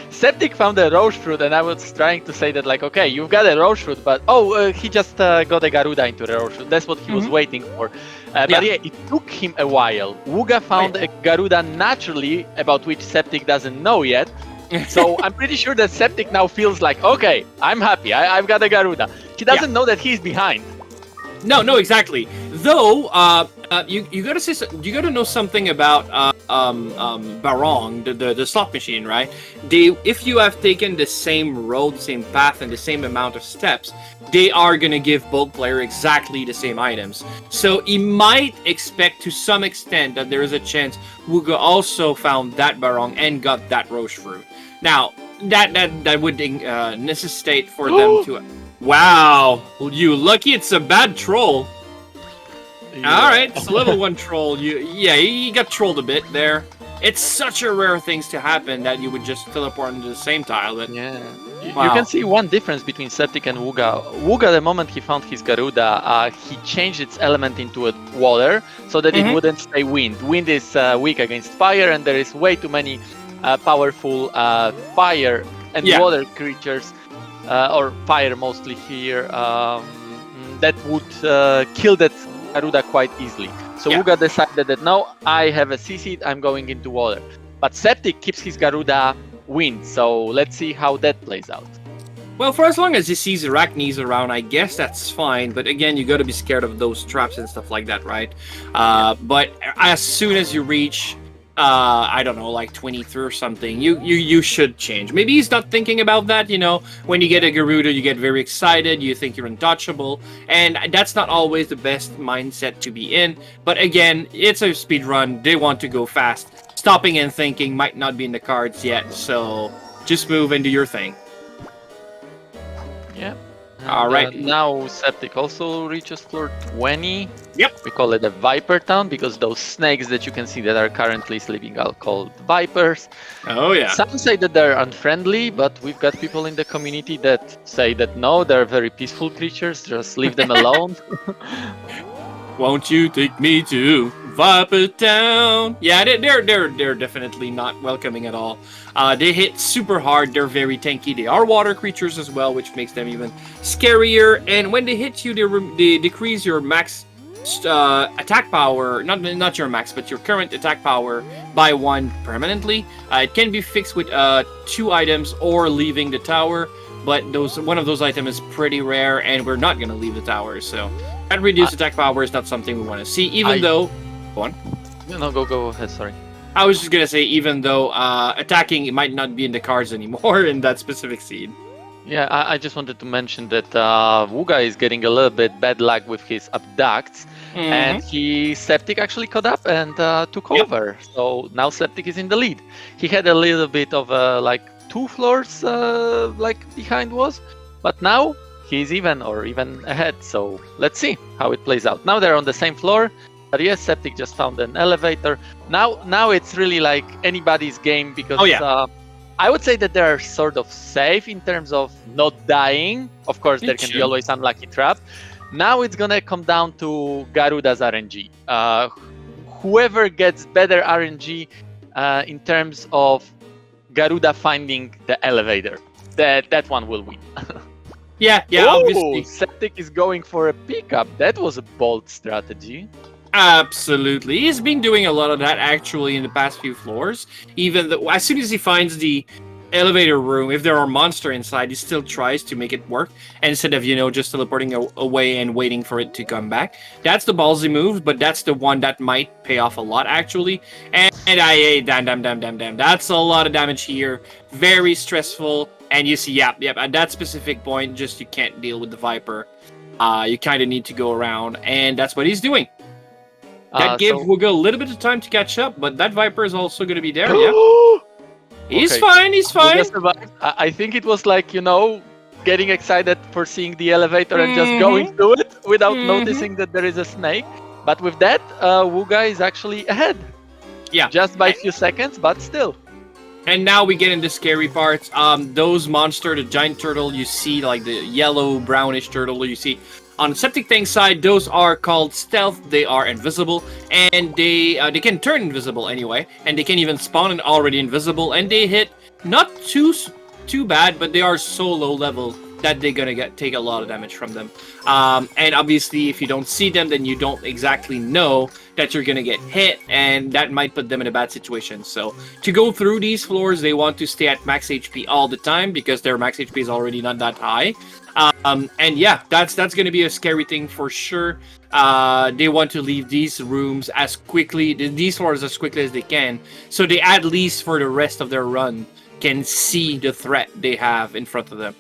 Septic found a Roche fruit, and I was trying to say that, like, okay, you've got a Roche fruit, but he just got a Garuda into the Roche fruit. That's what he was waiting for. But yeah, it took him a while. Wugga found a Garuda naturally, about which Septic doesn't know yet. So I'm pretty sure that Septic now feels like, okay, I'm happy. I've got a Garuda. He doesn't know that he's behind. No, exactly. Though, you gotta know something about barong, the slot machine, right? If you have taken the same road, the same path, and the same amount of steps, they are gonna give both player exactly the same items. So he might expect to some extent that there is a chance Wugga also found that barong and got that roche fruit. Now that would necessitate for them to. Wow, you lucky it's a bad troll. Yeah. All right, it's a level 1 troll. You got trolled a bit there. It's such a rare things to happen that you would just teleport into the same tile. But yeah, wow. You can see one difference between Septic and Wugga. Wugga, the moment he found his Garuda, he changed its element into a water so that it wouldn't stay wind. Wind is weak against fire, and there is way too many powerful fire and water creatures, or fire mostly here, that would kill that Garuda quite easily. So Wugga decided that no, I have a CC, I'm going into water. But Septic keeps his Garuda wind, so let's see how that plays out. Well, for as long as he sees arachnes around, I guess that's fine. But again, you got to be scared of those traps and stuff like that, right? But as soon as you reach, I don't know, like 23 or something, you should change. Maybe he's not thinking about that, you know. When you get a Garuda, you get very excited, you think you're untouchable, and that's not always the best mindset to be in. But again, it's a speed run, they want to go fast. Stopping and thinking might not be in the cards yet, so just move and do your thing. Yeah. All right. Now Septic also reaches floor 20. Yep. We call it a Viper Town because those snakes that you can see that are currently sleeping are called Vipers. Oh yeah. Some say that they're unfriendly, but we've got people in the community that say that no, they're very peaceful creatures. Just leave them alone. Won't you take me to Viper Town? Yeah, they're definitely not welcoming at all. They hit super hard. They're very tanky. They are water creatures as well, which makes them even scarier. And when they hit you, they decrease your max attack power. Not your max, but your current attack power by 1 permanently. It can be fixed with 2 items or leaving the tower. But one of those items is pretty rare, and we're not gonna leave the tower. So that reduced attack power is not something we want to see. Even though, go on. No, go ahead. Sorry. I was just gonna say, even though attacking it might not be in the cards anymore in that specific seed. Yeah, I just wanted to mention that Wugga is getting a little bit bad luck with his abducts, and Septic actually caught up and took over. So now Septic is in the lead. He had a little bit of like 2 floors behind was, but now he's even ahead. So let's see how it plays out. Now they're on the same floor. But yes, Septic just found an elevator. Now it's really like anybody's game because I would say that they're sort of safe in terms of not dying. Of course, there can be always unlucky trap. Now it's gonna come down to Garuda's RNG. Whoever gets better RNG in terms of Garuda finding the elevator, that one will win. Yeah, obviously. Septic is going for a pickup. That was a bold strategy. Absolutely. He's been doing a lot of that actually in the past few floors. Even though as soon as he finds the elevator room, if there are monsters inside, he still tries to make it work instead of, just teleporting away and waiting for it to come back. That's the ballsy move, but that's the one that might pay off a lot actually. And damn. That's a lot of damage here. Very stressful. And you see, yep, at that specific point, just you can't deal with the Viper. You kind of need to go around, and that's what he's doing. That gives Wugga a little bit of time to catch up, but that Viper is also going to be there, yeah. He's fine. I think it was like, getting excited for seeing the elevator and just going through it without noticing that there is a snake. But with that, Wugga is actually ahead. Yeah. Just by a few seconds, but still. And now we get into scary parts. Those monster, the giant turtle, you see, like the yellow, brownish turtle you see. On the SepticTank side, those are called stealth. They are invisible, and they can turn invisible anyway, and they can even spawn already invisible, and they hit not too bad, but they are so low level that they're gonna take a lot of damage from them. And obviously, if you don't see them, then you don't exactly know that you're gonna get hit, and that might put them in a bad situation. So to go through these floors, they want to stay at max HP all the time because their max HP is already not that high. And yeah, that's gonna be a scary thing for sure. They want to leave these rooms as quickly, these floors as quickly as they can, so they at least for the rest of their run can see the threat they have in front of them.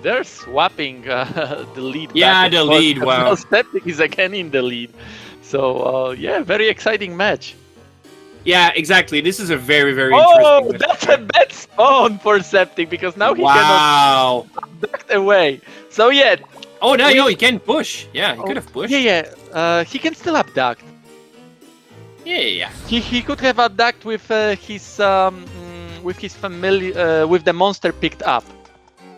They're swapping the lead. Yeah, the lead. Wow. Septic is again in the lead. So yeah, very exciting match. Yeah, exactly. This is a very, very interesting match. That's a bad spawn for Septic because now he cannot back away. So yeah. Oh no, he can push. Yeah, he could have pushed. Yeah. He can still abduct. Yeah. He could have abduct with his familiar with the monster picked up.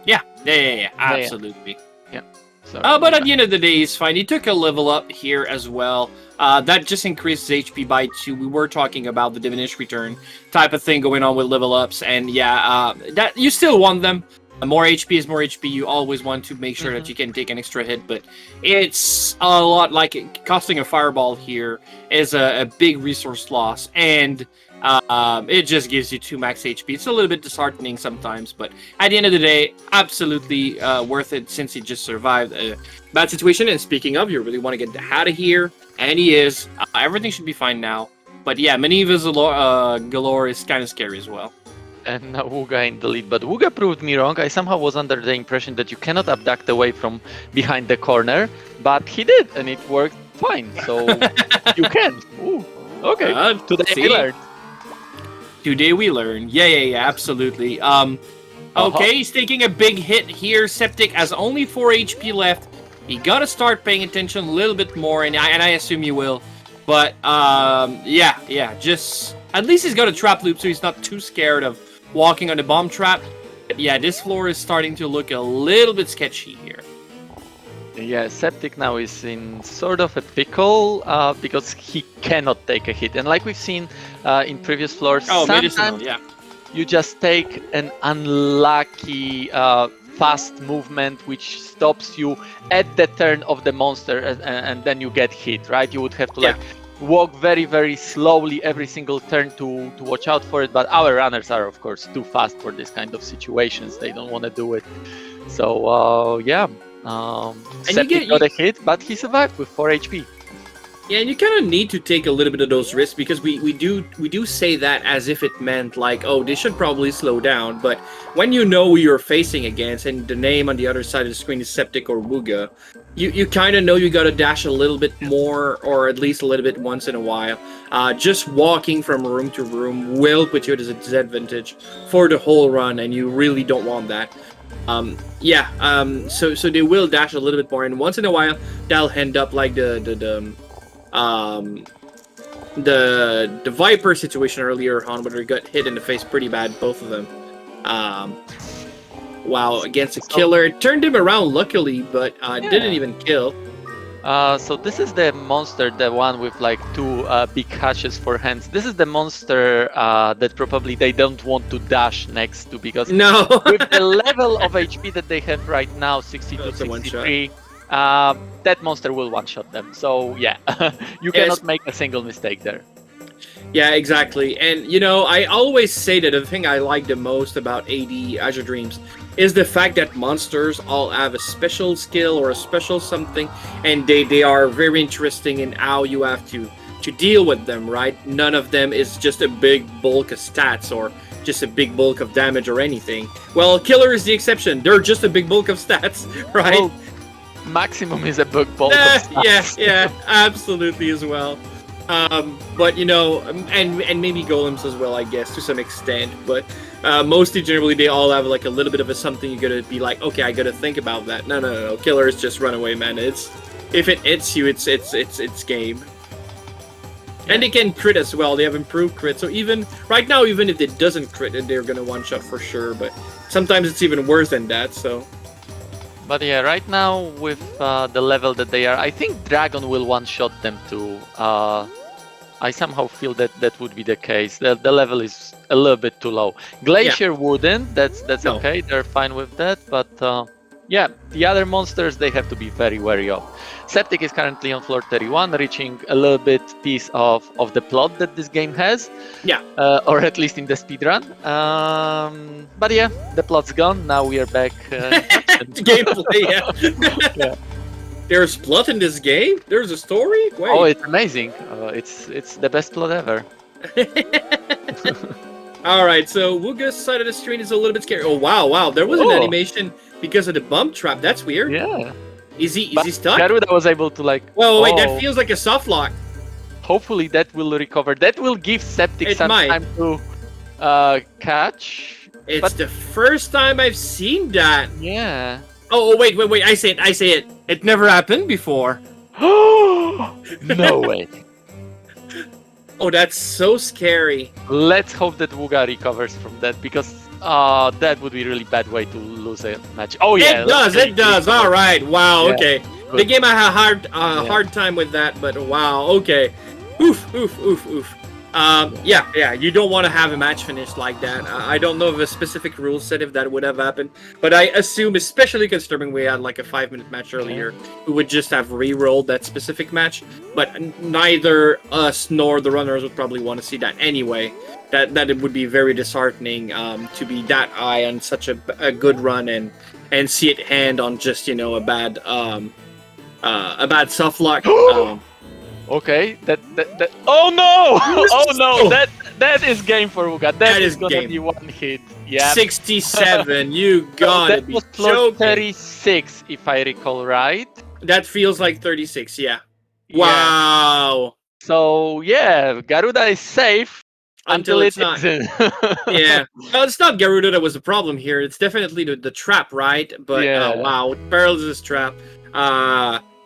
Yeah, absolutely. Yeah. So, but at the end of the day, he's fine. He took a level up here as well. That just increases HP by 2. We were talking about the diminished return type of thing going on with level ups, and yeah, that you still want them. More HP is more HP. You always want to make sure that you can take an extra hit, but it's a lot like costing a fireball here is a big resource loss, and it just gives you 2 max HP. It's a little bit disheartening sometimes, but at the end of the day, absolutely worth it since he just survived a bad situation. And speaking of, you really want to get out of here, and he is. Everything should be fine now. But yeah, Manivas galore is kind of scary as well. And Wugga in the lead, but Wugga proved me wrong. I somehow was under the impression that you cannot abduct away from behind the corner, but he did, and it worked fine. So you can. Ooh, okay. Today we learned. Today we learn. Yeah, absolutely. Okay, he's taking a big hit here. Septic has only 4 HP left. He gotta start paying attention a little bit more, and I assume you will. But yeah, just at least he's got a trap loop, so he's not too scared of walking on the bomb trap. But yeah, this floor is starting to look a little bit sketchy here. Yeah, Septic now is in sort of a pickle because he cannot take a hit. And like we've seen in previous floors, sometimes you just take an unlucky fast movement which stops you at the turn of the monster and then you get hit, right? You would have to walk very, very slowly every single turn to watch out for it. But our runners are, of course, too fast for this kind of situations. They don't want to do it. So, yeah. Septic got a hit, but he survived with 4 HP. Yeah, and you kind of need to take a little bit of those risks because we do say that as if it meant like, oh, they should probably slow down. But when you know who you're facing against and the name on the other side of the screen is Septic or Wugga, you kind of know you got to dash a little bit more, or at least a little bit once in a while. Just walking from room to room will put you at a disadvantage for the whole run, and you really don't want that. So they will dash a little bit more, and once in a while they'll end up like the Viper situation earlier on, where they got hit in the face pretty bad, both of them. Wow, against a killer, it turned him around luckily, but didn't even kill. So this is the monster, the one with like 2 big hatches for hands. This is the monster that probably they don't want to dash next to, because with the level of HP that they have right now, 62, 63, that monster will one-shot them. So yeah, you cannot make a single mistake there. Yeah, exactly. And you know, I always say that the thing I like the most about AD Azure Dreams is the fact that monsters all have a special skill or a special something, and they are very interesting in how you have to deal with them, right? None of them is just a big bulk of stats or just a big bulk of damage or anything. Well, Killer is the exception. They're just a big bulk of stats, right? Well, Maximum is a big bulk of stats. Yeah, absolutely as well. But you know, and maybe golems as well, I guess, to some extent. But mostly, generally, they all have like a little bit of a something you gotta be like, okay, I gotta think about that. No. Killers just run away, man. If it hits you, it's game. Yeah. And they can crit as well. They have improved crit. So even right now, even if it doesn't crit, they're gonna one shot for sure. But sometimes it's even worse than that. So. But yeah, right now with the level that they are, I think Dragon will one-shot them too. I somehow feel that would be the case. The level is a little bit too low. Glacier wouldn't. That's okay. They're fine with that. But yeah, the other monsters they have to be very wary of. Septic is currently on floor 31, reaching a little bit piece of the plot that this game has. Yeah. Or at least in the speedrun. But yeah, the plot's gone. Now we are back. Gameplay, yeah. Yeah. There's plot in this game? There's a story? Wait. Oh, it's amazing. It's the best plot ever. Alright, so Wugga's side of the screen is a little bit scary. Oh, wow. There was an animation because of the bump trap. That's weird. Yeah. Is he stuck? Garuda was able to like... Whoa, wait, that feels like a soft lock. Hopefully that will recover. That will give Septic some time to catch. It's the first time I've seen that. Yeah. Oh, wait. I say it. It never happened before. No way. Oh, that's so scary. Let's hope that Wugga recovers from that, because that would be a really bad way to lose a match. Oh yeah, it does. All right. Wow. Yeah. Okay. Good. The game I had hard time with that, but wow. Okay. Oof. Yeah. You don't want to have a match finish like that. I don't know of a specific rule set if that would have happened, but I assume, especially considering we had like a 5-minute match earlier, we would just have re-rolled that specific match. But neither us nor the runners would probably want to see that anyway. That it would be very disheartening to be that high on such a good run and see it hand on just a bad soft lock. Okay, that oh no! Oh no! That is game for Wugga. That is gonna game. be one hit. Yeah. 67. You gotta that be was floor joking. 36, if I recall right. That feels like 36. Yeah. Yeah. Wow. So yeah, Garuda is safe until it's it not. isn't. Yeah. Well, it's not Garuda that was the problem here. It's definitely the trap, right? But wow, paralysis trap.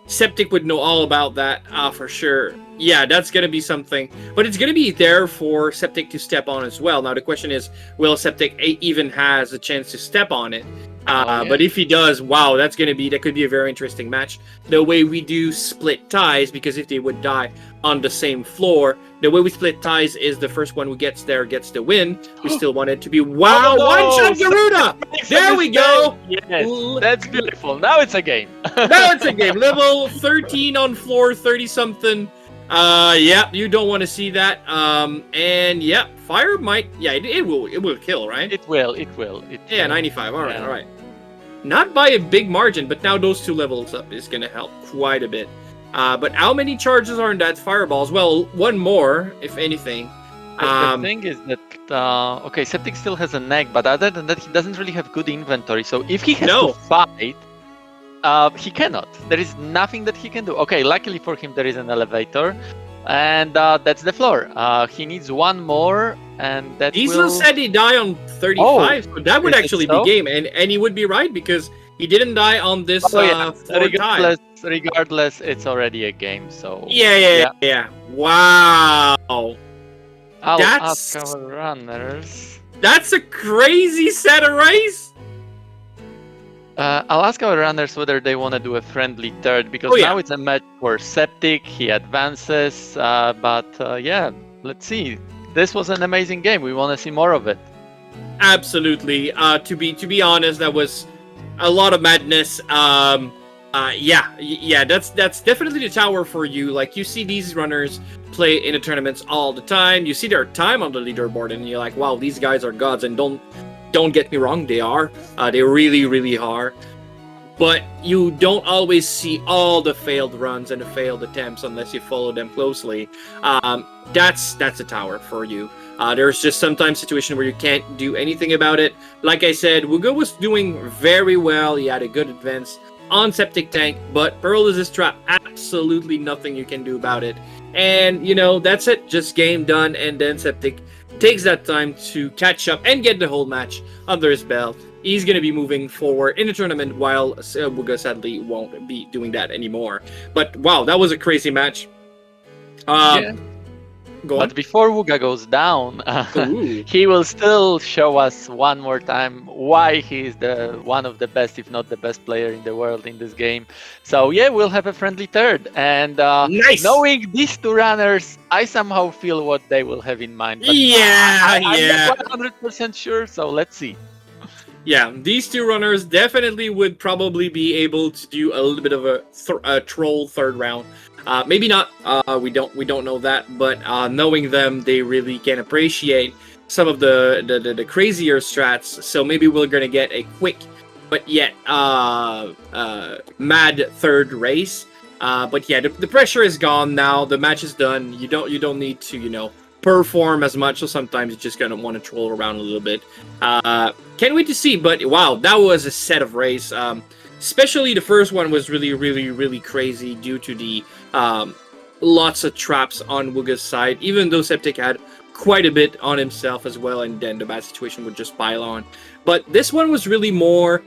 Septic would know all about that for sure. Yeah, that's going to be something. But it's going to be there for Septic to step on as well. Now, the question is, will Septic even has a chance to step on it? But if he does, wow, that could be a very interesting match. The way we do split ties, because if they would die on the same floor, the way we split ties is the first one who gets there gets the win. We still want it to be, wow, one-shot Garuda! There we go! Yes, that's beautiful. Now it's a game. Now it's a game. Level 13 on floor 30-something. Yeah, you don't want to see that. And yeah, fire might, it will kill, right? It will. Yeah, 95. All right. Not by a big margin, but now those 2 levels up is going to help quite a bit. But how many charges are in that fireballs? Well, one more, if anything. The thing is that, okay, Septic still has a neck, but other than that, he doesn't really have good inventory. So if he has to fight, he cannot. There is nothing that he can do. Okay, luckily for him, there is an elevator. And that's the floor. He needs one more, and that Diesel said he died on 35, so that would actually be game. And he would be right, because he didn't die on this regardless, it's already a game, so... Yeah. Wow. I'll ask our runners. That's a crazy set of race. I'll ask our runners whether they want to do a friendly third, because now it's a match for Septic. He advances, but yeah, let's see. This was an amazing game. We want to see more of it. Absolutely. To be honest, that was a lot of madness. Yeah. That's definitely the tower for you. Like, you see these runners play in the tournaments all the time. You see their time on the leaderboard, and you're like, wow, these guys are gods. And don't get me wrong, they are. They really, really are. But you don't always see all the failed runs and the failed attempts unless you follow them closely. That's a tower for you. There's just sometimes situation where you can't do anything about it. Like I said, Wugga was doing very well. He had a good advance on SepticTank, but paralysis trap, absolutely nothing you can do about it. And, that's it. Just game done, and then Septic takes that time to catch up and get the whole match under his belt. He's going to be moving forward in the tournament, while Wugga sadly won't be doing that anymore. But wow, that was a crazy match. But before Wugga goes down, he will still show us one more time why he is one of the best, if not the best player in the world in this game. So yeah, we'll have a friendly third. And knowing these 2 runners, I somehow feel what they will have in mind. But I'm not 100% sure, so let's see. Yeah, these two runners definitely would probably be able to do a little bit of a troll third round. Maybe not. We don't know that, but knowing them, they really can appreciate some of the crazier strats. So maybe we're gonna get a quick, but yet mad third race. But yeah, the pressure is gone now. The match is done. You don't need to perform as much. So sometimes you're just gonna want to troll around a little bit. Can't wait to see. But wow, that was a set of race. Especially the first one was really, really, really crazy due to the lots of traps on Wugga's side. Even though Septic had quite a bit on himself as well, and then the bad situation would just pile on. But this one was really more,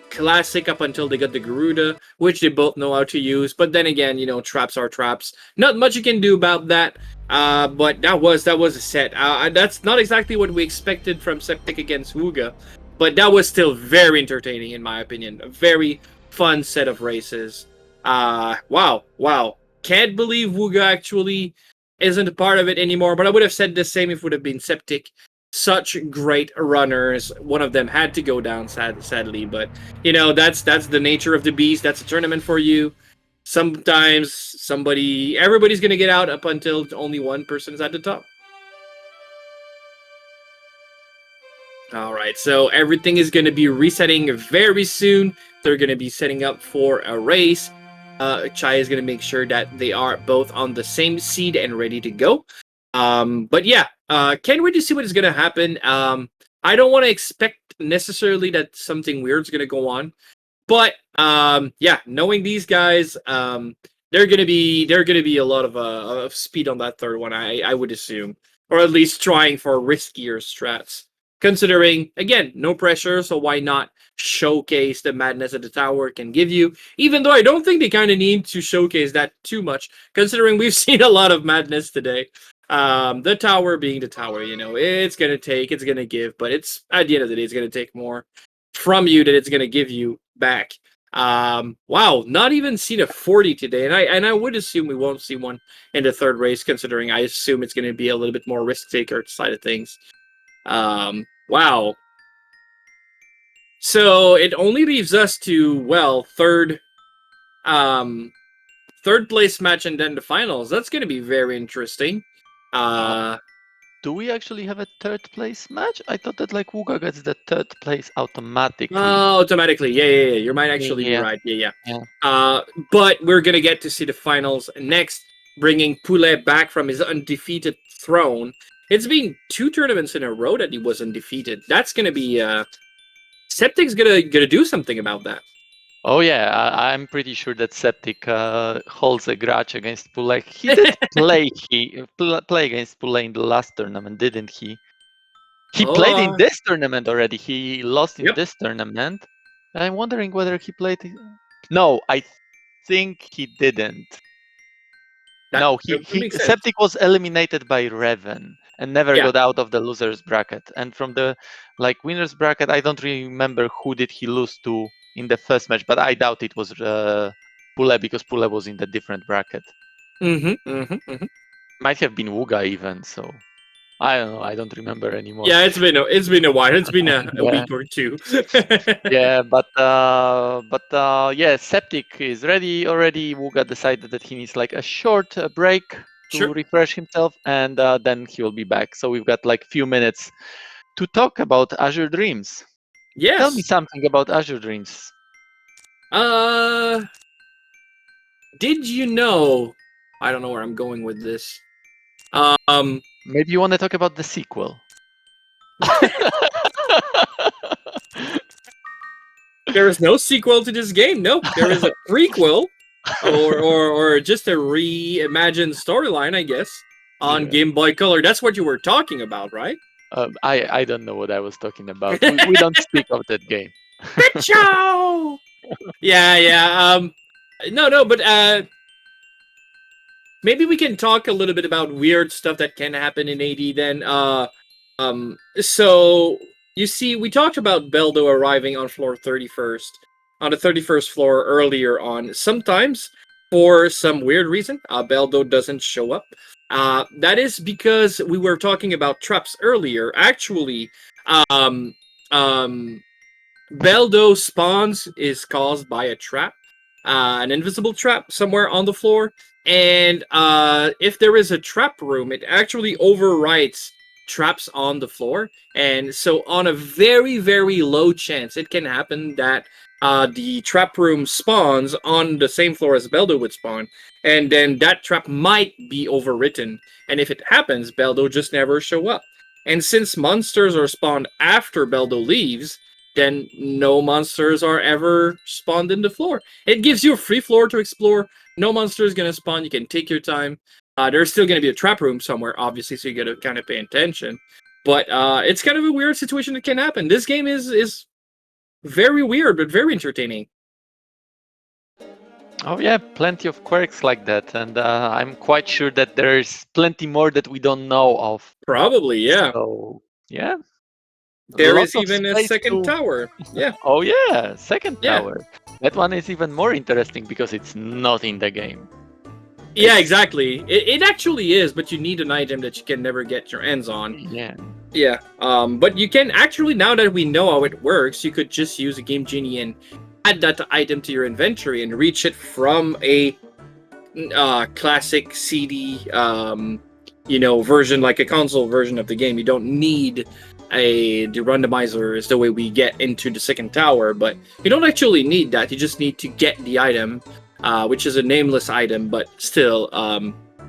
classic up until they got the Garuda, which they both know how to use. But then again, traps are traps. Not much you can do about that. But that was a set. That's not exactly what we expected from Septic against Wugga, but that was still very entertaining in my opinion. A very fun set of races. Wow. Can't believe Wugga actually isn't a part of it anymore. But I would have said the same if it would have been Septic. Such great runners. One of them had to go down, sadly. But that's the nature of the beast. That's a tournament for you. Sometimes everybody's gonna get out up until only one person's at the top. All right, so everything is gonna be resetting very soon. They're gonna be setting up for a race. Chai is gonna make sure that they are both on the same seed and ready to go. But yeah, can't wait to see what is gonna happen. I don't want to expect necessarily that something weird's gonna go on. But yeah, knowing these guys, they're gonna be a lot of speed on that third one. I would assume, or at least trying for riskier strats. Considering again, no pressure, so why not showcase the madness that the tower can give you? Even though I don't think they kind of need to showcase that too much, considering we've seen a lot of madness today. The tower being the tower, it's gonna give, but it's at the end of the day, it's gonna take more from you that it's gonna give you back. Wow, not even seen a 40 today, and I would assume we won't see one in the third race, considering I assume it's gonna be a little bit more risk taker side of things. Wow. So it only leaves us to third place match and then the finals. That's gonna be very interesting. Do we actually have a third place match? I thought that Wugga gets the third place automatically. Automatically, yeah. You might actually be right. Yeah. But we're gonna get to see the finals next, bringing Poulet back from his undefeated throne. It's been 2 tournaments in a row that he was undefeated. That's gonna be Septic's gonna do something about that. Oh yeah, I'm pretty sure that Septic holds a grudge against Poulet. He did play against Poulet in the last tournament, didn't he? He played in this tournament already. He lost in this tournament. I'm wondering whether he played. No, I think he didn't. No, Septic was eliminated by Reven and never got out of the losers bracket. And from the winners bracket, I don't remember who did he lose to in the first match, but I doubt it was Poulet because Poulet was in the different bracket. Might have been Wugga even. So I don't know. I don't remember anymore. Yeah, it's been a while. It's been a week or two. Yeah, but yeah, Septic is ready already. Wugga decided that he needs a short break to refresh himself, and then he will be back. So we've got few minutes to talk about Azure Dreams. Yes. Tell me something about Azure Dreams. Did you know? I don't know where I'm going with this. Maybe you want to talk about the sequel. There is no sequel to this game. No, there is a prequel, or just a reimagined storyline, I guess, on Game Boy Color. That's what you were talking about, right? I don't know what I was talking about. We don't speak of that game. Ciao. Yeah. No, but maybe we can talk a little bit about weird stuff that can happen in AD then. So you see, we talked about Beldo arriving on floor 31st, on the 31st floor earlier on. Sometimes, for some weird reason, Beldo doesn't show up. That is because we were talking about traps earlier. Actually, Beldo spawns is caused by a trap, an invisible trap somewhere on the floor. And if there is a trap room, it actually overwrites traps on the floor. And so, on a very, very low chance, it can happen that the trap room spawns on the same floor as Beldo would spawn. And then that trap might be overwritten. And if it happens, Beldo just never show up. And since monsters are spawned after Beldo leaves, then no monsters are ever spawned in the floor. It gives you a free floor to explore. No monster is going to spawn. You can take your time. There's still going to be a trap room somewhere, obviously, so you got to kind of pay attention. But it's kind of a weird situation that can happen. This game is very weird, but very entertaining. Oh yeah, plenty of quirks like that, and I'm quite sure that there's plenty more that we don't know of. Probably, yeah. So yeah. There is even a second tower. Yeah. Oh yeah, second tower. That one is even more interesting because it's not in the game. Yeah, exactly. It actually is, but you need an item that you can never get your hands on. Yeah. Yeah. But you can actually, now that we know how it works, you could just use a Game Genie and add that item to your inventory and reach it from a classic CD, version, like a console version of the game. You don't need the randomizer is the way we get into the second tower, but you don't actually need that. You just need to get the item, which is a nameless item, but still,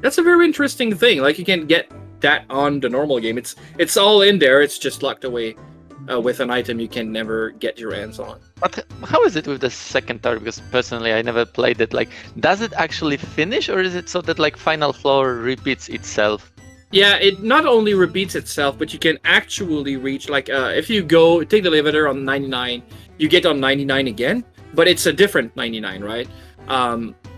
that's a very interesting thing. Like, you can get that on the normal game. It's all in there. It's just locked away with an item you can never get your hands on. But how is it with the second tower? Because personally, I never played it. Like, does it actually finish, or is it so that like final floor repeats itself? Yeah, it not only repeats itself, but you can actually reach, like, if you take the elevator on 99, you get on 99 again, but it's a different 99, right?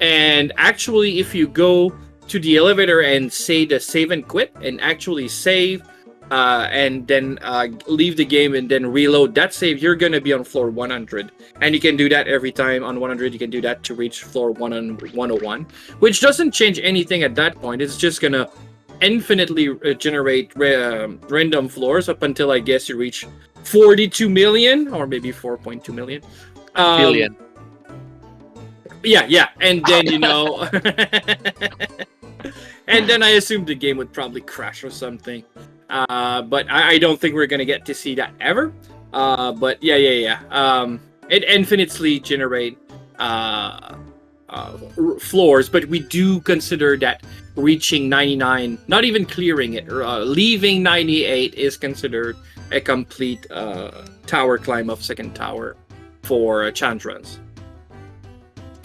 And actually, if you go to the elevator and say the save and quit, and actually save, and then leave the game and then reload that save, you're going to be on floor 100. And you can do that every time on 100. You can do that to reach floor 101, which doesn't change anything at that point. It's just going to infinitely generate random floors up until, I guess, you reach 42 million or maybe 4.2 million. Billion. Yeah. And then, and then I assume the game would probably crash or something. But I don't think we're going to get to see that ever. But yeah. It infinitely generate floors, but we do consider that reaching 99, not even clearing it, leaving 98 is considered a complete tower climb of second tower for challenge runs.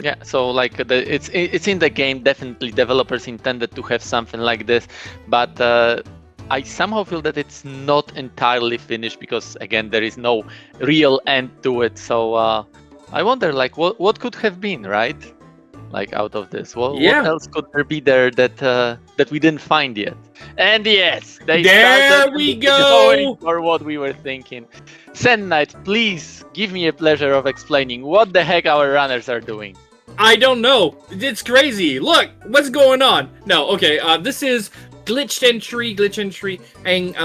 Yeah, so like it's in the game. Definitely, developers intended to have something like this, but I somehow feel that it's not entirely finished because again there is no real end to it. So I wonder, like, what could have been, right? Like, out of this, what else could there be there that we didn't find yet? And yes, there we go. For what we were thinking. Send Knight, please give me a pleasure of explaining what the heck our runners are doing. I don't know. It's crazy. Look, what's going on? No, okay. This is glitch entry, and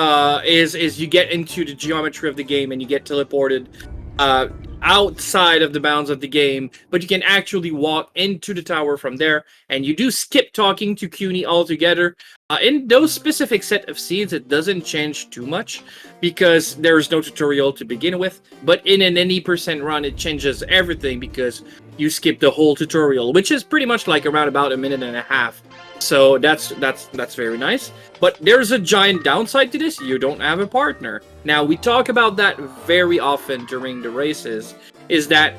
is you get into the geometry of the game and you get teleported outside of the bounds of the game, but you can actually walk into the tower from there, and you do skip talking to CUNY altogether. In those specific set of seeds, it doesn't change too much because there's no tutorial to begin with, but in an any percent run, it changes everything because you skip the whole tutorial, which is pretty much like around about a minute and a half. So that's very nice. But there's a giant downside to this. You don't have a partner. Now, we talk about that very often during the races, is that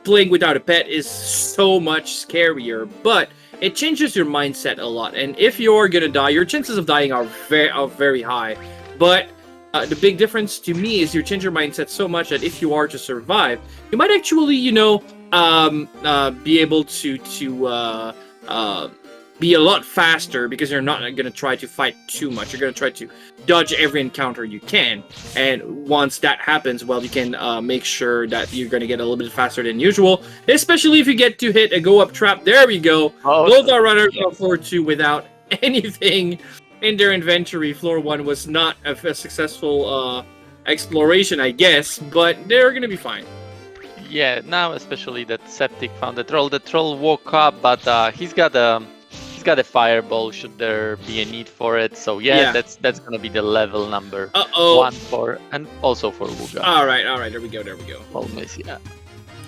playing without a pet is so much scarier, but it changes your mindset a lot. And if you're gonna die, your chances of dying are very high. But the big difference to me is you change your mindset so much that if you are to survive, you might actually, be able to be a lot faster because you're not going to try to fight too much. You're going to try to dodge every encounter you can. And once that happens, well, you can make sure that you're going to get a little bit faster than usual, especially if you get to hit a go-up trap. There we go. Both our runners on floor 2 without anything in their inventory. Floor 1 was not a successful exploration, I guess, but they're gonna be fine. Yeah, now especially that Septic found the troll. The troll woke up, but he's got a fireball. Should there be a need for it? So yeah. that's gonna be the level number 1 for, and also for Wugga. All right, there we go. Always, yeah.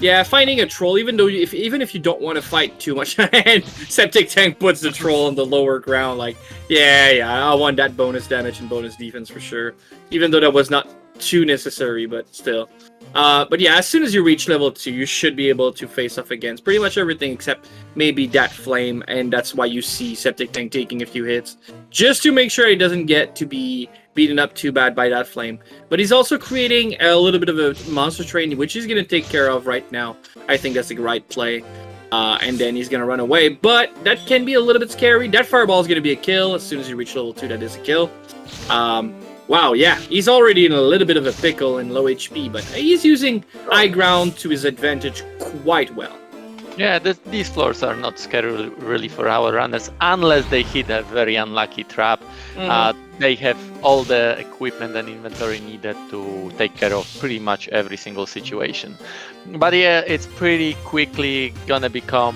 Yeah, finding a troll, even if you don't want to fight too much, and SepticTank puts the troll on the lower ground, like, yeah, I want that bonus damage and bonus defense for sure. Even though that was not too necessary, but still. But yeah, as soon as you reach level 2, you should be able to face off against pretty much everything except maybe that flame, and that's why you see SepticTank taking a few hits, just to make sure he doesn't get to be beaten up too bad by that flame. But he's also creating a little bit of a monster train, which he's going to take care of right now. I think that's the right play. And then he's going to run away, but that can be a little bit scary. That fireball is going to be a kill. As soon as you reach level 2, that is a kill. Wow, yeah, he's already in a little bit of a pickle and low HP, but he's using high ground to his advantage quite well. Yeah, these floors are not scary really for our runners, unless they hit a very unlucky trap. They have all the equipment and inventory needed to take care of pretty much every single situation. But yeah, it's pretty quickly gonna become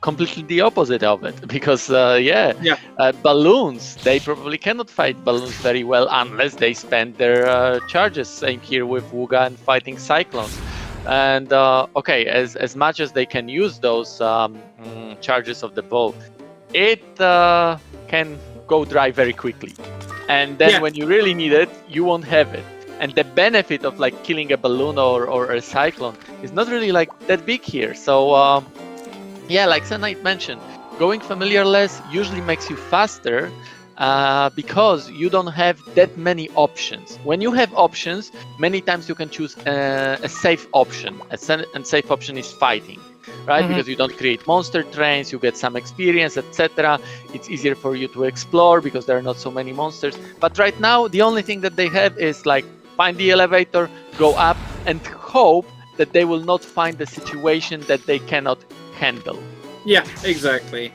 completely the opposite of it, because balloons, they probably cannot fight balloons very well unless they spend their charges. Same here with Wugga and fighting cyclones. And okay, as much as they can use those charges of the bow, it can go dry very quickly, and then when you really need it, you won't have it. And the benefit of like killing a balloon or a cyclone is not really like that big here. So yeah, like Senite mentioned, going familiarless usually makes you faster, because you don't have that many options. When you have options, many times you can choose a safe option, and safe option is fighting, right? Because you don't create monster trains, you get some experience, etc. It's easier for you to explore because there are not so many monsters. But right now, the only thing that they have is like find the elevator, go up, and hope that they will not find a situation that they cannot handle. Yeah, exactly.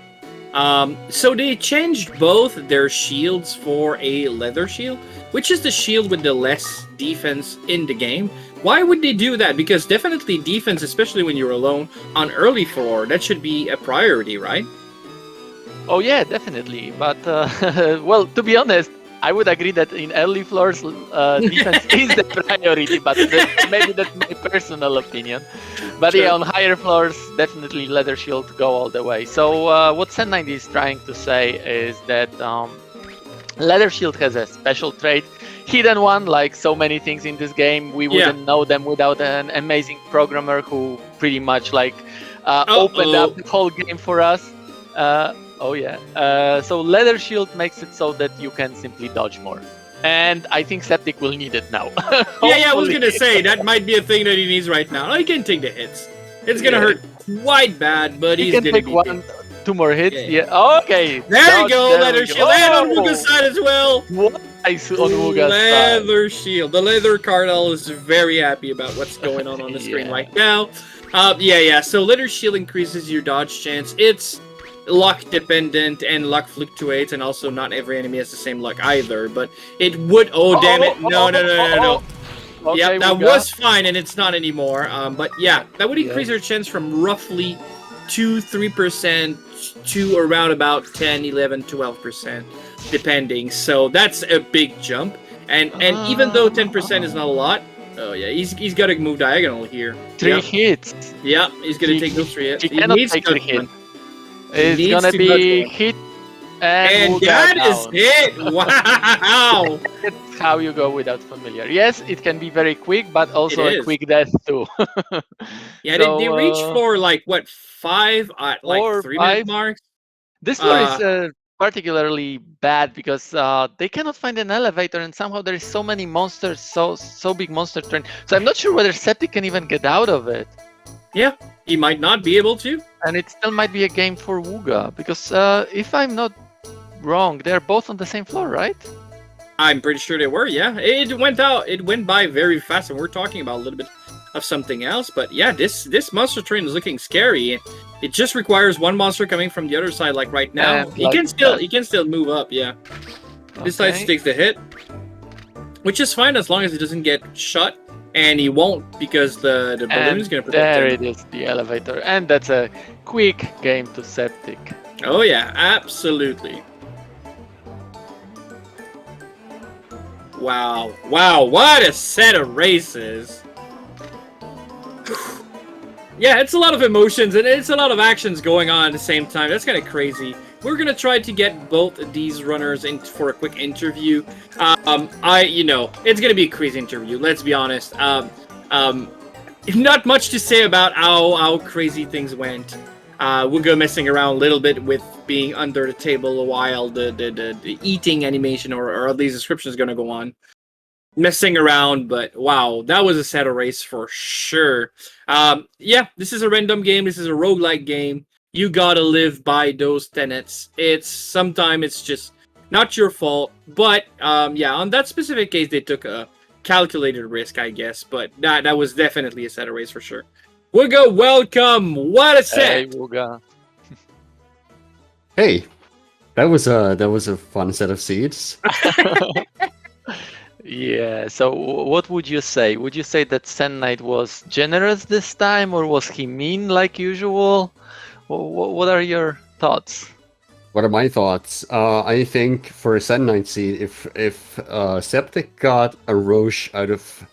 So they changed both their shields for a leather shield, which is the shield with the less defense in the game. Why would they do that? Because definitely defense, especially when you're alone on early floor, that should be a priority, right? Oh yeah, definitely. But well, to be honest, I would agree that in early floors, defense is the priority, but maybe that's my personal opinion. But yeah, on higher floors, definitely leather shield go all the way. So what Senite is trying to say is that leather shield has a special trait, hidden one, like so many things in this game. We wouldn't know them without an amazing programmer who pretty much like opened up the whole game for us. So leather shield makes it so that you can simply dodge more. And I think Septic will need it now. I was gonna say, that might be a thing that he needs right now. He can take the hits. It's gonna hurt quite bad, but he's gonna take 2 more hits. Yeah. Okay. There you go, leather shield. And on Wugga's side as well. Nice on Wugga's side. Leather shield. The leather cardinal is very happy about what's going on the screen right now. So leather shield increases your dodge chance. It's luck dependent and luck fluctuates, and also not every enemy has the same luck either, but it would damn it, no. Okay, yeah, that was fine and it's not anymore, but yeah, that would increase your chance from roughly 2-3% to around about 10, 11, 12% depending. So that's a big jump, and even though 10% is not a lot, he's got to move diagonal here. 3 hits. Yeah, he's gonna take those 3 hits. He cannot take 3 hits. It's gonna be hit and that is it. Wow. That's how you go without familiar. Yes, it can be very quick, but also a quick death too. Yeah, so, they reach for like what 5 at like 3-minute marks. This floor is particularly bad because they cannot find an elevator, and somehow there is so many monsters, so big monster train. So I'm not sure whether Septic can even get out of it. Yeah, he might not be able to. And it still might be a game for Wugga, because if I'm not wrong, they're both on the same floor, right? I'm pretty sure they were, yeah. It went by very fast, and we're talking about a little bit of something else. But yeah, this monster train is looking scary. It just requires one monster coming from the other side, like right now. He can still move up, yeah. This side takes the hit. which is fine as long as it doesn't get shut, and he won't because the balloon is going to protect there him. it is, the elevator, and that's a quick game to Septic. Oh yeah, absolutely. Wow, what a set of races. Yeah, it's a lot of emotions and it's a lot of actions going on at the same time. That's kind of crazy. We're gonna try to get both of these runners in for a quick interview. It's gonna be a crazy interview. Let's be honest. Not much to say about how crazy things went. We'll go messing around a little bit with being under the table while the eating animation or at least description is gonna go on. Messing around, but wow, that was a set of race for sure. Yeah, this is a random game. This is a roguelike game. You gotta live by those tenets. Sometimes it's just not your fault, but yeah, on that specific case, they took a calculated risk, I guess. But that was definitely a set of race for sure. Wugga, welcome. What a set! Hey, Wugga. Hey, that was a fun set of seeds. Yeah, so what would you say? Would you say that Sand Knight was generous this time, or was he mean like usual? What are your thoughts? What are my thoughts? I think for a Sand Knight seed, if Septic got a Roche out of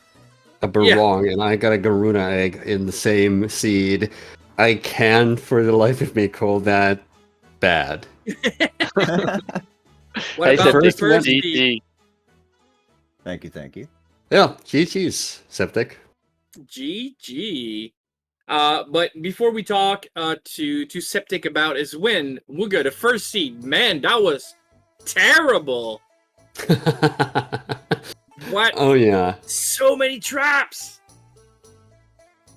a Barong and I got a Garuna egg in the same seed, I can for the life of me call that bad. What about the first GG. seed? Thank you. Yeah, GG's, Septic. GG. But before we talk to Septic about his win, Wugga, the first seed, man, that was terrible. What? Oh yeah. So many traps.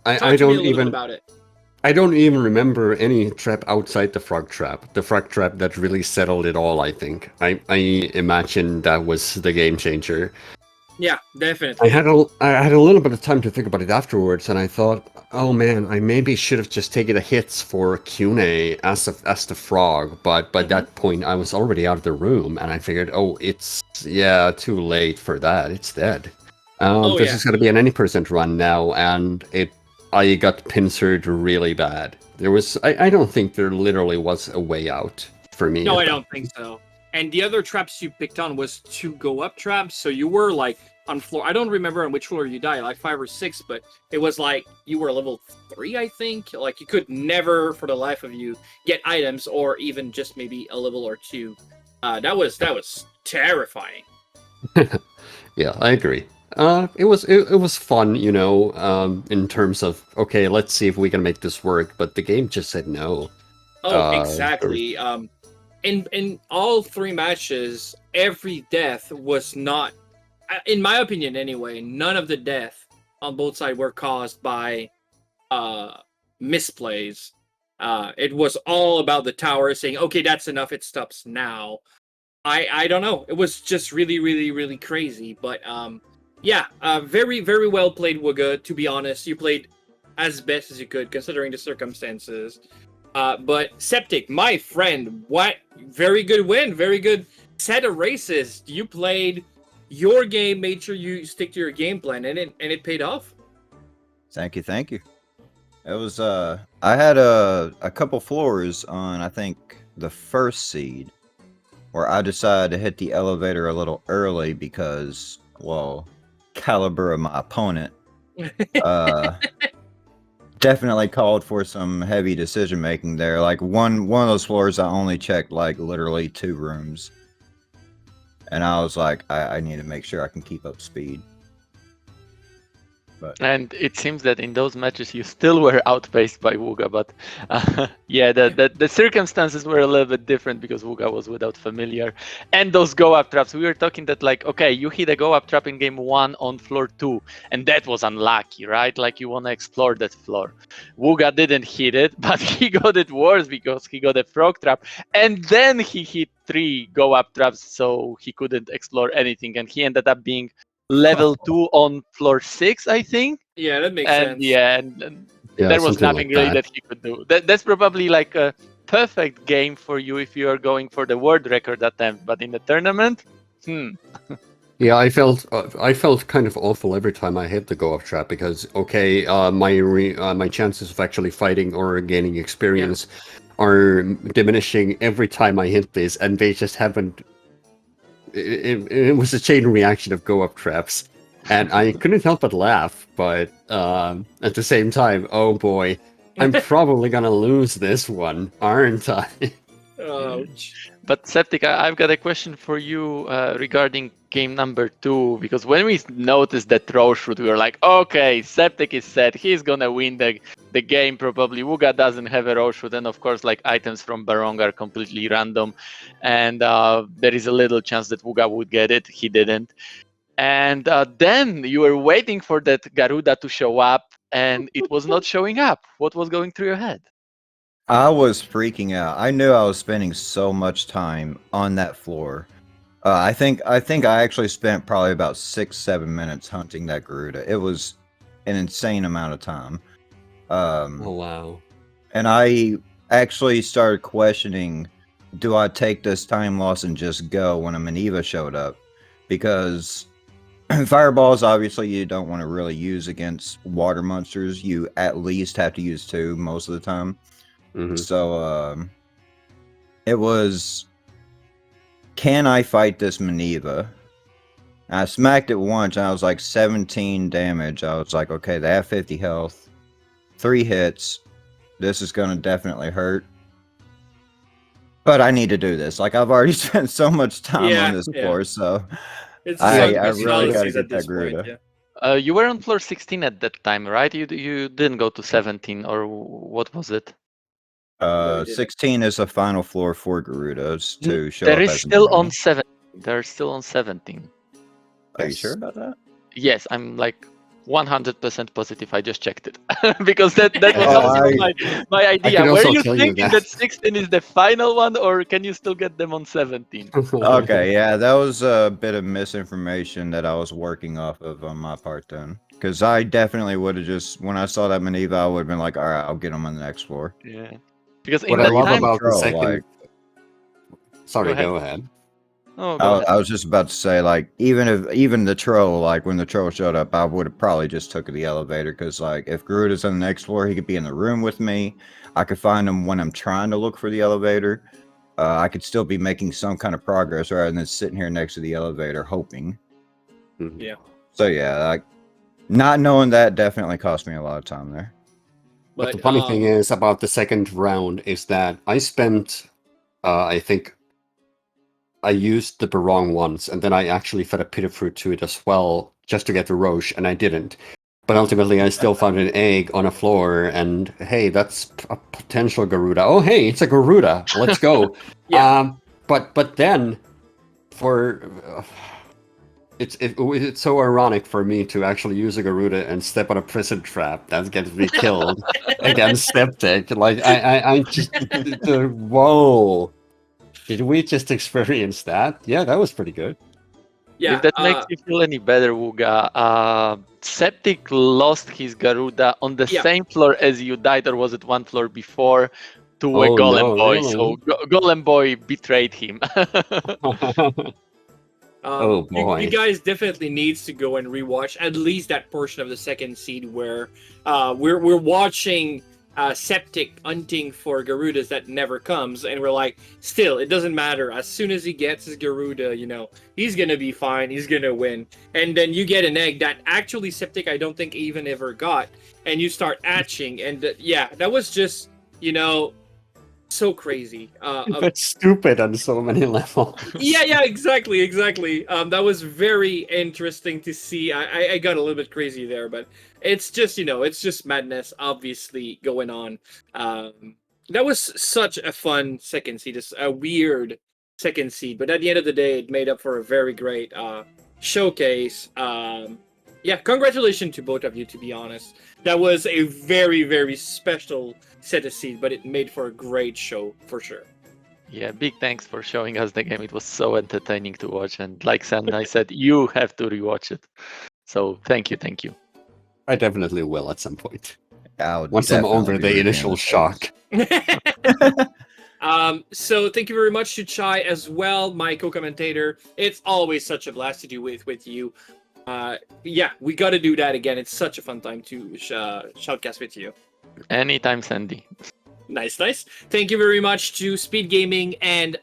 I don't even about it. I don't even remember any trap outside the frog trap. The frog trap that really settled it all, I think. I imagine that was the game changer. Yeah, definitely. I had a little bit of time to think about it afterwards, and I thought, oh man, I maybe should have just taken the hits for Cune as the frog, but by that point I was already out of the room, and I figured, oh, it's too late for that. It's dead. This is gonna be an any percent run now, and I got pincered really bad. I don't think there literally was a way out for me. No, I don't think so. And the other traps you picked on was 2 go-up traps, so you were like on floor. I don't remember on which floor you died, like 5 or 6, but it was like you were level 3, I think. Like you could never, for the life of you, get items or even just maybe a level or 2. That was terrifying. Yeah, I agree. It was fun, in terms of okay, let's see if we can make this work. But the game just said no. Oh, exactly. In all 3 matches, every death was not, in my opinion anyway, none of the death on both sides were caused by misplays. It was all about the tower saying, okay, that's enough, it stops now. I don't know. It was just really, really, really crazy. But very, very well played, Wugga. To be honest, you played as best as you could considering the circumstances. But Septic, my friend, what very good win, very good set of races. You played your game, made sure you stick to your game plan, and it paid off. Thank you. It was I had a couple floors on I think the first seed where I decided to hit the elevator a little early because, well, caliber of my opponent definitely called for some heavy decision making there. Like one of those floors I only checked like literally 2 rooms. And I was like, I need to make sure I can keep up speed. But And it seems that in those matches you still were outpaced by Wugga, but the circumstances were a little bit different because Wugga was without familiar. And those go-up traps, we were talking that like, okay, you hit a go-up trap in game 1 on floor 2, and that was unlucky, right? Like you want to explore that floor. Wugga didn't hit it, but he got it worse because he got a frog trap, and then he hit 3 go-up traps, so he couldn't explore anything, and he ended up being level 2 on floor 6, I think. Yeah, that makes And sense. yeah, and there was nothing really that he could do. That's probably like a perfect game for you if you are going for the world record attempt, but in the tournament, Yeah, I felt kind of awful every time I hit the go up trap because my chances of actually fighting or gaining experience are diminishing every time I hit this, and they just haven't. It was a chain reaction of go up traps, and I couldn't help but laugh. But at the same time, oh boy, I'm probably gonna lose this one, aren't I? Ouch. But Septic, I've got a question for you regarding game number 2, because when we noticed that throw shoot, we were like, okay, Septic is set, he's gonna win the game probably. Wugga doesn't have a row shoot, and of course, like items from Barong are completely random, and there is a little chance that Wugga would get it. He didn't. And then you were waiting for that Garuda to show up, and it was not showing up. What was going through your head? I was freaking out. I knew I was spending so much time on that floor. I think I actually spent probably about 6-7 minutes hunting that Garuda. It was an insane amount of time. Oh wow. And I actually started questioning, do I take this time loss and just go when a Maneva showed up? Because fireballs, obviously, you don't want to really use against water monsters. You at least have to use 2 most of the time. Mhm. So it was, can I fight this Maneva? I smacked it once and I was like 17 damage. I was like, okay, they have 50 health, 3 hits. This is going to definitely hurt. But I need to do this. Like, I've already spent so much time on this floor, so I really got to get that Garuda. You were on floor 16 at that time, right? You didn't go to 17, or what was it? 16 is the final floor for Garudas to show There up is as still on normal. 17. They're still on 17. Are you sure about that? Yes, I'm like 100% positive. I just checked it because that was also my idea. Were you thinking that 16 is the final one, or can you still get them on 17? Okay, yeah, that was a bit of misinformation that I was working off of on my part then. Because I definitely would have just, when I saw that Maneva, I would have been like, all right, I'll get them on the next floor. Yeah. Because what I love about the second... like... Sorry, go ahead. Oh, go ahead. I was just about to say, like, even the troll, like, when the troll showed up, I would have probably just took the elevator, because, like, if Garuda's on the next floor, he could be in the room with me. I could find him when I'm trying to look for the elevator. I could still be making some kind of progress rather than sitting here next to the elevator hoping. Yeah. So, yeah, like, not knowing that definitely cost me a lot of time there. But the funny thing is about the second round is that I spent, I think, I used the Barong once, and then I actually fed a Pita Fruit to it as well, just to get the Roche, and I didn't. But ultimately, I still found an egg on a floor, and hey, that's a potential Garuda. Oh, hey, it's a Garuda. Let's go. But then, it's so ironic for me to actually use a Garuda and step on a prison trap that gets me killed against Septic. Like I just whoa. Did we just experience that? Yeah, that was pretty good. Yeah, if that makes you feel any better, Wugga, Septic lost his Garuda on the same floor as you died, or was it one floor before, to a Golem Boy? Really? So Golem Boy betrayed him. Oh boy! You guys definitely needs to go and rewatch at least that portion of the second seed where we're watching Septic hunting for Garudas that never comes, and we're like, still, it doesn't matter. As soon as he gets his Garuda, you know, he's gonna be fine. He's gonna win. And then you get an egg that actually Septic I don't think even ever got, and you start hatching, and yeah, that was just, you know, so crazy. That's stupid on so many levels. Yeah, exactly. That was very interesting to see. I got a little bit crazy there, but it's just, you know, it's just madness obviously going on. That was such a fun second seed, a weird second seed, but at the end of the day, it made up for a very great showcase. Yeah, congratulations to both of you, to be honest. That was a very, very special set of seed, but it made for a great show, for sure. Yeah, big thanks for showing us the game. It was so entertaining to watch, and like Sam and I said, you have to rewatch it. So thank you. I definitely will at some point. I'll once I'm over the initial shock. So thank you very much to Chai as well, my co-commentator. It's always such a blast to do with you. Yeah, we got to do that again. It's such a fun time to shoutcast with you. Anytime, Sandy. Nice. Thank you very much to SpeedGaming and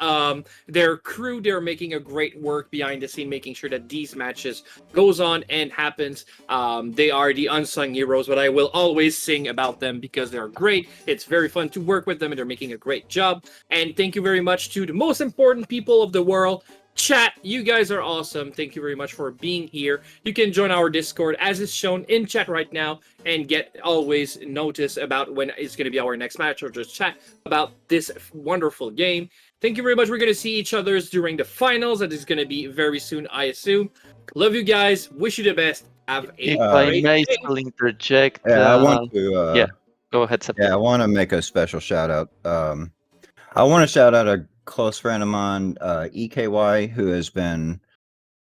their crew. They're making a great work behind the scene, making sure that these matches goes on and happens. They are the unsung heroes, but I will always sing about them because they're great. It's very fun to work with them, and they're making a great job. And thank you very much to the most important people of the world. Chat, you guys are awesome. Thank you very much for being here. You can join our Discord as is shown in chat right now and get always notice about when it's going to be our next match, or just chat about this wonderful game. Thank you very much. We're going to see each other's during the finals. That is going to be very soon, I assume. Love you guys. Wish you the best. Have a If I great may day. still interject. Yeah, I want to. Yeah, go ahead, Septic. Yeah, I want to make a special shout out. I want to shout out a close friend of mine, EKY, who has been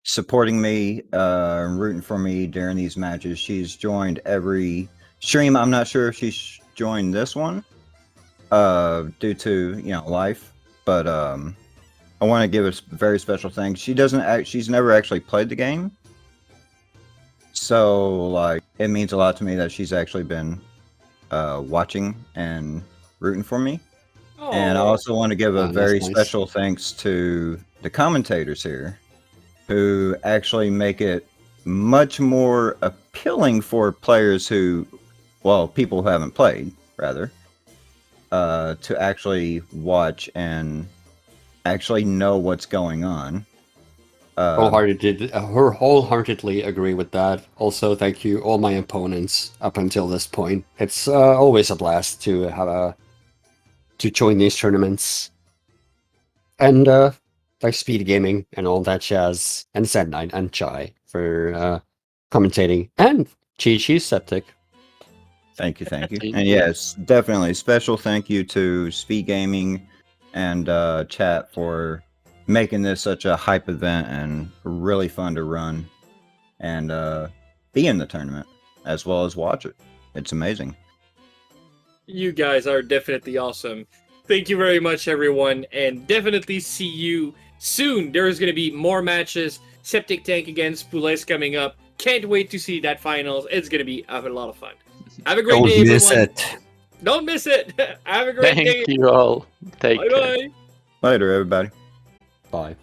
supporting me, rooting for me during these matches. She's joined every stream. I'm not sure if she's joined this one, due to life, but I want to give a very special thanks. She's never actually played the game, so like it means a lot to me that she's actually been watching and rooting for me. And I also want to give a very special thanks to the commentators here, who actually make it much more appealing for players people who haven't played, rather, to actually watch and actually know what's going on. Wholeheartedly agree with that. Also, thank you all my opponents up until this point. It's always a blast to have to join these tournaments. And like SpeedGaming and all that jazz, and Zen9 and Chai for commentating, and Chi Septic. Thank you. And yes, definitely special thank you to SpeedGaming and chat for making this such a hype event and really fun to run and be in the tournament as well as watch it. It's amazing. You guys are definitely awesome. Thank you very much, everyone, and definitely see you soon. There is going to be more matches. SepticTank against Poulet coming up. Can't wait to see that finals. It's going to be a lot of fun. Have a great day, everyone. Don't miss it. Have a great day. Thank you all. Take care. Bye-bye. Later, everybody. Bye.